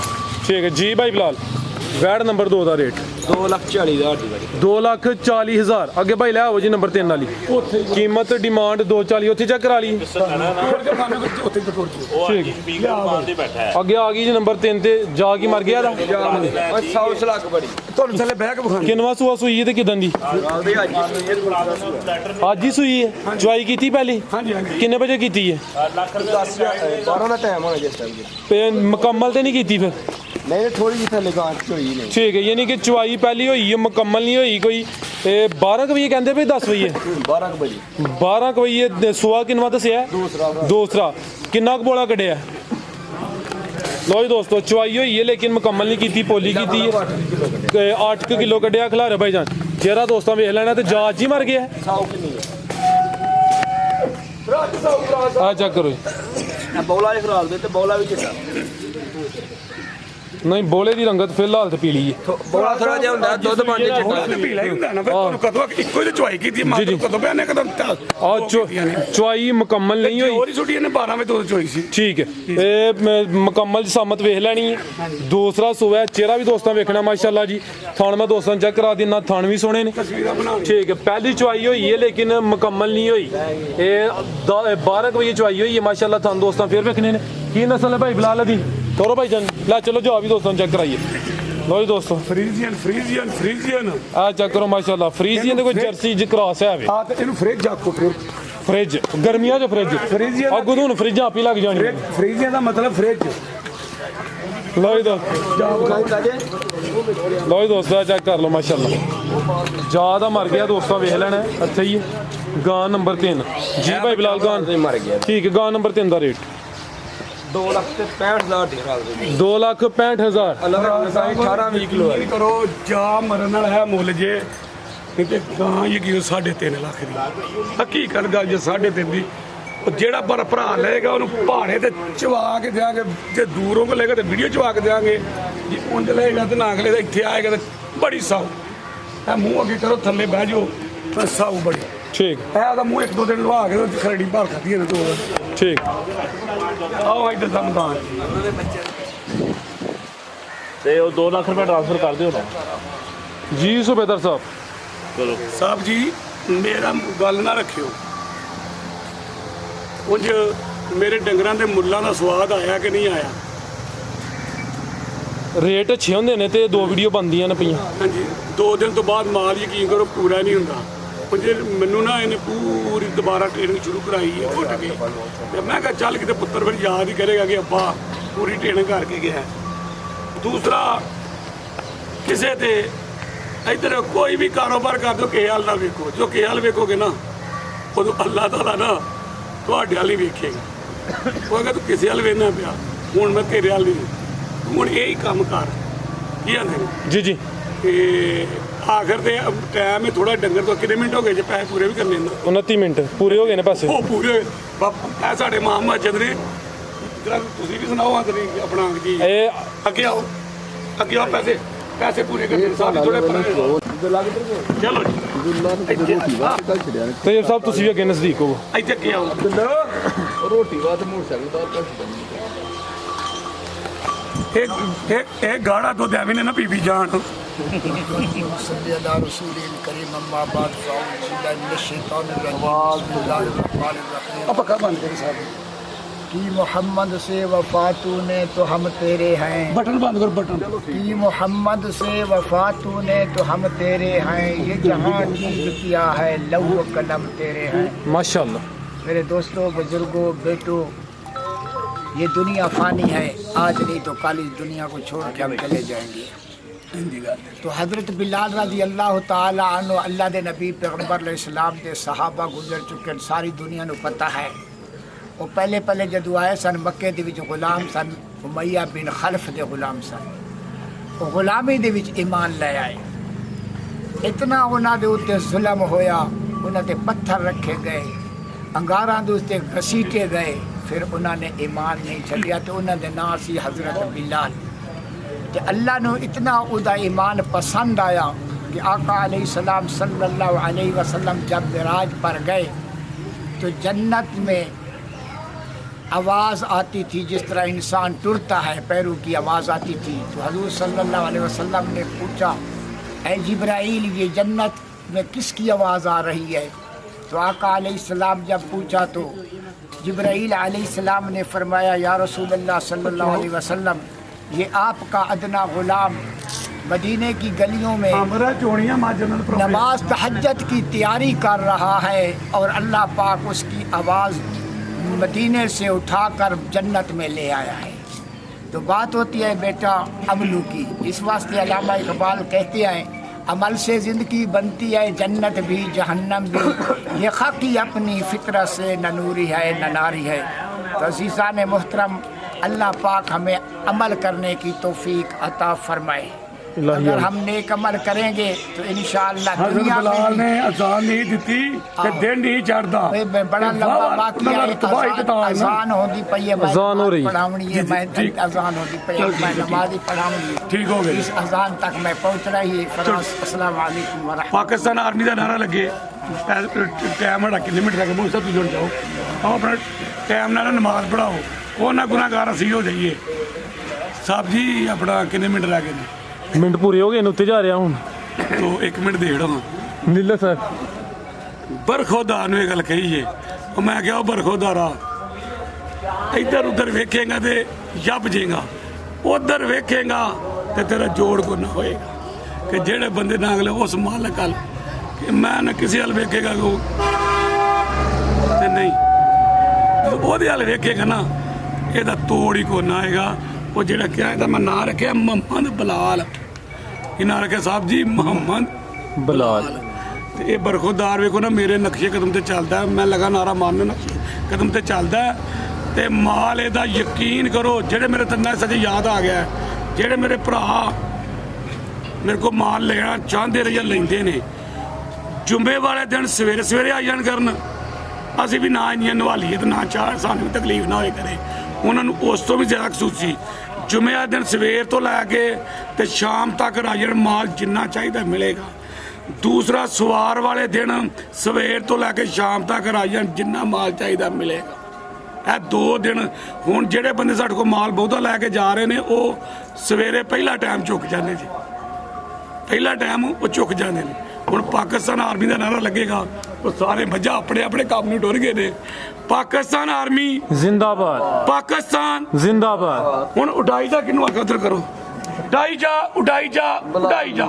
ਠੀਕ ਹੈ ਜੀ ਭਾਈ ਬਲਾਲ। ਵੈੜ ਨੰਬਰ 2 ਦਾ ਰੇਟ 2,40,000 ਦੀ ਵਾਰੀ 2,40,000। ਅੱਗੇ ਭਾਈ ਲੈ ਆਓ ਜੀ ਨੰਬਰ 3 ਵਾਲੀ ਕੀਮਤ ਡਿਮਾਂਡ 2,40 ਉੱਥੇ ਚੈੱਕ ਕਰਾ ਲਈ। ਉੱਥੇ ਟੁੱਟ ਠੀਕ ਅੱਗੇ ਆ ਗਈ ਜੀ ਨੰਬਰ 3 ਤੇ ਜਾ ਕੇ ਮਰ ਗਿਆ ਦਾ। ਸਾਊਸ ਲੱਗ ਬੜੀ ਤੁਹਾਨੂੰ ਥੱਲੇ ਬਹਿ ਕੇ ਵਿਖਾਣੀ ਕਿੰਨਵਾਂ ਸੂਆ ਸੂਈ ਹੈ ਤੇ ਕਿਦਾਂ ਦੀ? ਫਰਾਦ ਭਾਈ ਅੱਜ ਹੀ ਸੂਈ ਹੈ ਚੁਆਈ ਕੀਤੀ ਪਹਿਲੀ? ਹਾਂਜੀ ਹਾਂਜੀ ਕਿੰਨੇ ਵਜੇ ਕੀਤੀ ਹੈ? 12 ਦਾ ਟਾਈਮ ਹੋਣਾ ਜਿਸ ਟਾਈਮ ਤੇ ਮੁਕੰਮਲ ਤੇ ਨਹੀਂ ਕੀਤੀ ਫਿਰ? ਨਹੀਂ ਥੋੜੀ ਜਿਹੀ ਥੱਲੇ ਗਾਂਠ ਚ ਹੋਈ ਨਹੀਂ ਠੀਕ ਹੈ ਯਾਨੀ ਕਿ ਚੁਆਈ ਪਹਿਲੀ ਹੋਈ ਹੈ ਮੁਕੰਮਲ ਨਹੀਂ ਹੋਈ ਕੋਈ। ਤੇ 12 ਵਜੇ ਕਹਿੰਦੇ ਵੀ 10 ਵਜੇ 12 ਵਜੇ 12 ਵਜੇ ਸੂਆ ਕਿੰਨਵਾਂ ਦੱਸਿਆ? ਦੂਸਰਾ ਕਿੰਨਾ ਕੁ ਬੋਲਾ ਕੱਢਿਆ? ਲੋ ਜੀ ਦੋਸਤੋ ਚੁਆਈ ਹੋਈ ਹੈ ਲੇਕਿਨ ਮੁਕੰਮਲ ਨਹੀਂ ਕੀਤੀ ਪੋਲੀ ਕੀਤੀ ਹੈ। 8 ਕਿਲੋ ਕੱਢਿਆ ਖਿਲਾਰੇ ਭਾਈ ਜਾਨ। ਚਿਹਰਾ ਦੋਸਤਾਂ ਵੇਖ ਲੈਣਾ ਤੇ ਜਾਜ ਹੀ ਮਰ ਗਿਆ। ਸਾਊ ਕਿੰਨੀ ਆ ਚੈੱਕ ਕਰੋ ਜੀ। ਹੈ ਬੌਲਾ ਦੇ ਫਰਾਦ ਦੇ ਤੇ ਬੌਲਾ ਵੀ ਚਿੱਟਾ ਨਹੀਂ ਬੋਲੇ ਦੀ ਰੰਗਤ ਫਿਲਹਾਲ ਤੇ ਪੀਲੀ ਹੈ। ਬੌਲਾ ਥੋੜਾ ਜਿਹਾ ਹੁੰਦਾ ਦੁੱਧ ਬਣ ਕੇ ਉਹ ਤੇ ਪੀਲਾ ਹੀ ਹੁੰਦਾ ਨਾ ਫਿਰ ਤੁਹਾਨੂੰ ਕਦੋਂ ਇੱਕੋ ਹੀ ਚੁਆਈ ਕੀਤੀ ਮਾਂ ਜੀ। ਕਦੋਂ ਬਿਆਨੇ ਕਦੋਂ ਆ ਚੁਆਈ ਮੁਕੰਮਲ ਨਹੀਂ ਹੋਈ। ਹੋਰ ਹੀ ਛੁੱਟੀ ਇਹਨੇ 12 ਵਜੇ ਤੋਂ ਚੁਆਈ ਸੀ। ਠੀਕ ਹੈ ਇਹ ਮੁਕੰਮਲ ਸਾਮਤ ਵੇਖ ਲੈਣੀ ਹੈ। ਦੂਸਰਾ ਸੂਆ ਚਿਹਰਾ ਵੀ ਦੋਸਤਾਂ ਵੇਖਣਾ ਮਾਸ਼ਾਅੱਲਾ ਜੀ। ਥਣ ਮੈਂ ਦੋਸਤਾਂ ਚੈੱਕ ਕਰਾ ਦਿੰਨਾ ਥਣ ਵੀ ਸੋਹਣੇ ਨੇ। ਤਸਵੀਰਾਂ ਬਣਾ ਠੀਕ ਹੈ ਪਹਿਲੀ ਚੁਆਈ ਹੋਈ ਹੈ ਲੇਕਿਨ ਮੁਕੰਮਲ ਨਹੀਂ ਹੋਈ। ਇਹ 12 ਵਜੇ ਚੁਆਈ ਹੋਈ ਹੈ ਮਾਸ਼ਾਅੱਲਾ ਥਣ ਦੋਸਤਾਂ ਫੇਰ ਵੇਖਣੇ ਨੇ। ਕੀ ਨਸਲ ਹੈ ਭਾਈ ਬਲਾਲ ਦੀ? ਤੋਰੋ ਭਾਈ ਜਾਨ ਲੈ ਚਲੋ ਜੋ ਵੀ ਦੋਸਤਾਂ ਚੈੱਕ ਕਰਾਈਏ। ਲੋ ਜੀ ਦੋਸਤੋ ਫਰੀਜ਼ੀਅਨ ਆ ਚੈੱਕ ਕਰੋ ਮਾਸ਼ਾਅੱਲਾ ਫਰੀਜ਼ੀਅਨ ਦੇ ਕੋਈ ਜਰਸੀ ਜ ਕ੍ਰਾਸ ਹੈ ਵੇ। ਆ ਤੇ ਇਹਨੂੰ ਫ੍ਰਿਜ ਆਖੋ ਫਿਰ ਫ੍ਰਿਜ ਗਰਮੀਆਂ 'ਚ ਫ੍ਰਿਜ ਫਰੀਜ਼ੀਅਨ ਅੱਗੋਂ ਤੁਹਾਨੂੰ ਫ੍ਰਿਜ ਆਪੀ ਲੱਗ ਜਾਣੀ। ਫਰੀਜ਼ੀਅਨ ਦਾ ਮਤਲਬ ਫ੍ਰਿਜ। ਲੋ ਜੀ ਦੋਸਤੋ ਚੈੱਕ ਕਰ ਲਓ ਮਾਸ਼ਾਅੱਲਾ ਜਿਆਦਾ ਮਰ ਗਿਆ ਦੋਸਤਾਂ ਵੇਖ ਲੈਣਾ ਇੱਥੇ ਹੀ ਗਾਂ ਨੰਬਰ 3 ਜੀ ਭਾਈ ਬਲਾਲ ਗਾਂ ਮਰ ਗਿਆ ਠੀਕ ਹੈ ਗਾਂ ਨੰਬਰ 3 ਦਾ ਰੇਟ 2,65,000 ਦੀ ਫਰਾਦ ਦੇ 2,65,000। ਅਲੱਗ 18-20 ਕਿਲੋ ਹੈ ਕਰੋ ਜਾ ਮਰਨ ਵਾਲਾ ਹੈ ਮੁੱਲ ਜੇ ਨਹੀਂ ਤੇ ਗਾਂ ਇਹ ਕੀ 3.5 ਲੱਖ ਦੀ ਹਕੀਕਤ ਗੱਲ ਜੇ 3.5 ਦੀ ਉਹ ਜਿਹੜਾ ਭਰਾ ਲਏਗਾ ਉਹਨੂੰ ਪਹਾੜੇ ਤੇ ਚਵਾ ਕੇ ਦਿਆਂਗੇ। ਜੇ ਦੂਰੋਂ ਕੋ ਲਏਗਾ ਤੇ ਵੀਡੀਓ ਚਵਾ ਕੇ ਦਿਆਂਗੇ। ਜੇ ਉਂਝ ਲਏਗਾ ਤੇ ਨਾ ਅਗਲੇ ਦਾ ਇੱਥੇ ਆਏਗਾ ਤੇ ਬੜੀ ਸਾਊ ਇਹ ਮੂੰਹ ਅੱਗੇ ਕਰੋ ਥੱਲੇ ਬਹਿ ਜਾਓ ਤਾਂ ਸਾਊ ਬੜੀ ਠੀਕ ਇਹ ਉਹਦਾ ਮੂੰਹ 1-2 ਦਿਨ ਲਵਾ ਕੇ ਤੇ ਖਰੜੀ ਭਾਲ ਖਾਦੀ ਇਹਨੇ ਦੋ ਠੀਕ ਆਓ ਇੱਧਰ ਦਾ ਮੈਦਾਨ ਤੇ ਉਹ 2 ਲੱਖ ਰੁਪਏ ਟ੍ਰਾਂਸਫਰ ਕਰ ਦਿਓ ਨਾ ਜੀ ਸੁਬੇਦਾਰ ਸਾਹਿਬ। ਚਲੋ ਸਾਹਿਬ ਜੀ ਮੇਰਾ ਗੱਲ ਨਾ ਰੱਖਿਓ। ਉਂਝ ਮੇਰੇ ਡੰਗਰਾਂ ਦੇ ਮੁੱਲਾਂ ਦਾ ਸਵਾਦ ਆਇਆ ਕਿ ਨਹੀਂ ਆਇਆ? ਰੇਟ ਅੱਛੇ ਹੁੰਦੇ ਨੇ ਤੇ 2 ਵੀਡੀਓ ਬਣਦੀਆਂ ਨੇ ਪਈਆਂ। ਹਾਂਜੀ 2 ਦਿਨ ਤੋਂ ਬਾਅਦ ਮਾਲ ਯਕੀਨ ਕਰੋ ਪੂਰਾ ਨਹੀਂ ਹੁੰਦਾ। ਉਹ ਜੇ ਮੈਨੂੰ ਨਾ ਇਹਨੇ ਪੂਰੀ ਦੁਬਾਰਾ ਟ੍ਰੇਨਿੰਗ ਸ਼ੁਰੂ ਕਰਾਈ ਹੈ ਘੁੱਟ ਕੇ ਤੇ ਮੈਂ ਕਿਹਾ ਚੱਲ ਕਿਤੇ ਪੁੱਤਰ ਫਿਰ ਯਾਦ ਹੀ ਕਰੇਗਾ ਕਿ ਅੱਬਾ ਪੂਰੀ ਟ੍ਰੇਨਿੰਗ ਕਰਕੇ ਗਿਆ। ਦੂਸਰਾ ਕਿਸੇ ਤੇ ਇੱਧਰ ਕੋਈ ਵੀ ਕਾਰੋਬਾਰ ਕਰ ਦਿਓ ਕਿਸੇ ਹਾਲ ਨਾ ਵੇਖੋ। ਜੋ ਕਿਸੇ ਹਾਲ ਵੇਖੋਗੇ ਨਾ ਉਦੋਂ ਅੱਲਾਹ ਤਾਲਾ ਨਾ ਤੁਹਾਡੇ ਹਾਲ ਹੀ ਵੇਖੇਗਾ। ਉਹ ਅਗਰ ਤੂੰ ਕਿਸੇ ਹਾਲ ਵੇਖਣਾ ਪਿਆ ਹੁਣ ਮੈਂ ਤੇਰੇ ਹਾਲ ਨਹੀਂ ਹੁਣ ਇਹ ਹੀ ਕੰਮ ਕਰ ਕੀ ਆਂਦੇ ਨੇ ਜੀ ਜੀ ਤੇ ਆਖਰ ਦੇ ਟਾਈਮ ਹੈ ਥੋੜਾ ਡੰਗਰ ਤੋਂ ਕਿੰਨੇ ਮਿੰਟ ਹੋ ਗਏ ਜੇ ਪੈਸੇ ਪੂਰੇ ਵੀ ਕਰਨੇ ਨੇ 29 ਮਿੰਟ ਪੂਰੇ ਹੋ ਗਏ ਨੇ ਪਾਸੇ। ਉਹ ਪੂਰੇ ਬਾਪਾ ਸਾਡੇ ਮਾਂ ਮਾਜਦ ਨੇ ਜਰਾ ਤੁਸੀਂ ਵੀ ਸੁਣਾਓ ਆਂਦੇ ਆਪਣਾ ਕੀ ਇਹ ਅੱਗੇ ਆਓ ਪੈਸੇ ਪੂਰੇ ਕਰਨੇ ਸਾਡੇ ਥੋੜੇ ਚਲੋ ਤੇ ਸਾਹਿਬ ਤੁਸੀਂ ਵੀ ਅੱਗੇ ਨਜ਼ਦੀਕ ਹੋ। ਇੱਥੇ ਅੱਗੇ ਆਓ ਰੋਟੀ ਬਾਅਦ ਮੋਟਰਸਾਈਕਲ ਦਾ ਇਹ ਗਾੜਾ ਦੁੱਧ ਐਵੇਂ ਨੇ ਨਾ ਪੀਵੀ ਜਾਣ। صلی اللہ رسول کریم اما بعد فاعوذ باللہ من الشیطان الرجیم بسم اللہ الرحمن الرحیم ਆ ਪੱਕਾ ਬੰਦ ਕਰੀ ਸਾਹਿਬ कि मोहम्मद से वफा तूने तो हम तेरे हैं, बटन बंद करो बटन। कि मोहम्मद से वफा तूने तो हम तेरे हैं, ये जहां चीज किया है लौह कलम तेरे हैं। माशाल्लाह। मेरे दोस्तों, बुजुर्गों, बेटों, ये दुनिया फानी है, आज नहीं तो कल इस दुनिया को छोड़ के हम चले जाएंगे। तो हज़रत बिलाल रज़ी अल्लाह ताला अन्हु अल्लाह दे नबी पैगंबर अलैहिस्सलाम दे सहाबा गुजर चुके हैं, सारी दुनिया को पता है। वो पहले जदों आए सन मक्के दे विच गुलाम सन, उमैया बिन खल्फ दे गुलाम सन। वो गुलामी दे विच ईमान ले आए। इतना उन्हां दे उत्ते जुल्म होया, उन्हां ते पत्थर रखे गए, अंगारां दे उत्ते घसीटे गए, फिर उन्होंने ईमान नहीं छड्डिया। तो उन्हां दे नाम सी हज़रत बिलाल। ते अल्लाह ने इतना उदा ईमान पसंद आया कि आका अलैहिस्सलाम सल्लल्लाहु अलैहि वसल्लम जब मिराज पर गए तो जन्नत में आवाज़ आती थी, जिस तरह इंसान टुरता है पैरों की आवाज़ आती थी। तो हुज़ूर सल्लल्लाहु अलैहि वसल्लम ने पूछा, ऐ जिब्राईल, ये जन्नत में किसकी आवाज़ आ रही है? तो आका अलैहिस्सलाम जब पूछा तो जिब्राईल अलैहिस्सलाम ने फरमाया, या रसूल अल्लाह सल्लल्लाहु अलैहि वसल्लम, ये आपका अदना गुलाम मदीने की गलियों में नमाज तहज्जुद की तैयारी कर रहा है और अल्लाह पाक उसकी आवाज़ मदीने से उठाकर जन्नत में ले आया है। तो बात होती है बेटा अमलू की। इस वास्ते अल्लामा इकबाल कहते हैं, अमल से ज़िंदगी बनती है जन्नत भी जहन्नम भी, ये खाकी अपनी फितरत से न नूरी है न नारी है। तो अज़ीज़ान मोहतरम, अल्लाह पाक हमें अमल करने की तौफीक अता फरमाए। अगर हम नेक अमल करेंगे तो इंशाअल्लाह दुनिया में ने अजान नहीं दी कि दिन नहीं चढ़ता। बड़ा लंबा बाकी है, अजान होती पई है, अजान हो रही है, पढ़ावनी है, मैं अजान होती पई है, मैं नमाज ही पढ़ावनी है। ठीक हो गई। इस अजान तक मैं पहुंच रही है। अस्सलाम वालेकुम व रहमतुल्लाह। पाकिस्तान आर्मी का नारा लगे, टाइम हड़ा किन्ने मिनट लगे, सब जुड़ जाओ, आओ अपना टाइम नाल नमाज पढ़ाओ, वो ना गुनाहगार असी हो जाइए। साहब जी अपना किन्ने मिनट लगे ने? मिनट पूरे हो गए ने, उत्ते जा रहा हूँ। तो एक मिनट दे हाँ नीला सर बरखोदार ने गल कही है। और मैं क्या बरखोदारा, इधर उधर वेखेगा तो जब जेगा, उधर वेखेगा तो तेरा जोड़ को ना होएगा। कि जेड़े बंदे ना अगले उस मालक अल कि मैं ना किसी हल वेखेगा को नहीं, वो हल वेखेगा ना, ਇਹਦਾ ਤੋੜ ਹੀ ਕੋ ਨਾ ਆਏਗਾ। ਉਹ ਜਿਹੜਾ ਕਿਹਾ ਇਹਦਾ ਮੈਂ ਨਾਂ ਰੱਖਿਆ ਮੁਹੰਮਦ ਬਲਾਲ, ਇਹ ਨਾਂ ਰੱਖਿਆ ਸਾਹਿਬ ਜੀ ਮੁਹੰਮਦ ਬਲਾਲ। ਤੇ ਇਹ ਬਰਖੁਦਾਰ ਵੇਖੋ ਨਾ ਮੇਰੇ ਨਕਸ਼ੇ ਕਦਮ ਤੇ ਚੱਲਦਾ, ਮੈਂ ਲਗਾ ਨਾਰਾ ਮਾਰਨ ਨਕਸ਼ੇ ਕਦਮ ਤੇ ਚੱਲਦਾ। ਤੇ ਮਾਲ ਇਹਦਾ ਯਕੀਨ ਕਰੋ, ਜਿਹੜੇ ਮੇਰੇ ਤੰਨਾ ਸੱਚ ਯਾਦ ਆ ਗਿਆ, ਜਿਹੜੇ ਮੇਰੇ ਭਰਾ ਮੇਰੇ ਕੋ ਮਾਲ ਲੈਣਾ ਚਾਹੁੰਦੇ ਰਹੇ ਜਾਂ ਲੈਂਦੇ ਨੇ, ਜੁੰਮੇ ਵਾਲੇ ਦਿਨ ਸਵੇਰੇ ਸਵੇਰੇ ਆ ਜਾਣ ਕਰਨ, ਅਸੀਂ ਵੀ ਨਾ ਇੰਨੀਆਂ ਨਵਾਲੀਏ ਤੇ ਨਾ ਚਾਹ ਸਾਨੂੰ ਤਕਲੀਫ ਨਾ ਹੋਏ ਕਰੇ। ਉਹਨਾਂ ਨੂੰ ਉਸ ਤੋਂ ਵੀ ਜ਼ਿਆਦਾ ਖਸੂਸੀ ਜੁਮੇ ਵਾਲੇ ਦਿਨ ਸਵੇਰ ਤੋਂ ਲੈ ਕੇ ਤੇ ਸ਼ਾਮ ਤੱਕ ਰਾਜਣ ਮਾਲ ਜਿੰਨਾ ਚਾਹੀਦਾ ਮਿਲੇਗਾ। ਦੂਸਰਾ ਸਵਾਰ ਵਾਲੇ ਦਿਨ ਸਵੇਰ ਤੋਂ ਲੈ ਕੇ ਸ਼ਾਮ ਤੱਕ ਰਾਜਣ ਜਿੰਨਾ ਮਾਲ ਚਾਹੀਦਾ ਮਿਲੇਗਾ। ਇਹ 2 ਦਿਨ ਹੁਣ ਜਿਹੜੇ ਬੰਦੇ ਸਾਡੇ ਕੋਲ ਮਾਲ ਬਹੁਤਾ ਲੈ ਕੇ ਜਾ ਰਹੇ ਨੇ, ਉਹ ਸਵੇਰੇ ਪਹਿਲਾ ਟਾਈਮ ਚੁੱਕ ਜਾਂਦੇ ਜੀ, ਪਹਿਲਾ ਟਾਈਮ ਉਹ ਚੁੱਕ ਜਾਂਦੇ ਨੇ। ਹੁਣ ਪਾਕਿਸਤਾਨ ਆਰਮੀ ਦਾ ਨਾਰਾ ਲੱਗੇਗਾ, ਉਹ ਸਾਰੇ ਮੱਝਾਂ ਆਪਣੇ ਆਪਣੇ ਕੰਮ ਨੂੰ ਟੁਰ ਗਏ ਨੇ। ਪਾਕਿਸਤਾਨ ਆਰਮੀ जिंदाबाद, ਪਾਕਿਸਤਾਨ जिंदाबाद। ਹੁਣ ਉਡਾਈ ਦਾ ਕਿਨੂੰ ਆਖਾ ਉਧਰ ਕਰੋ, ਉਡਾਈ ਜਾ ਉਡਾਈ ਜਾ ਉਡਾਈ ਜਾ।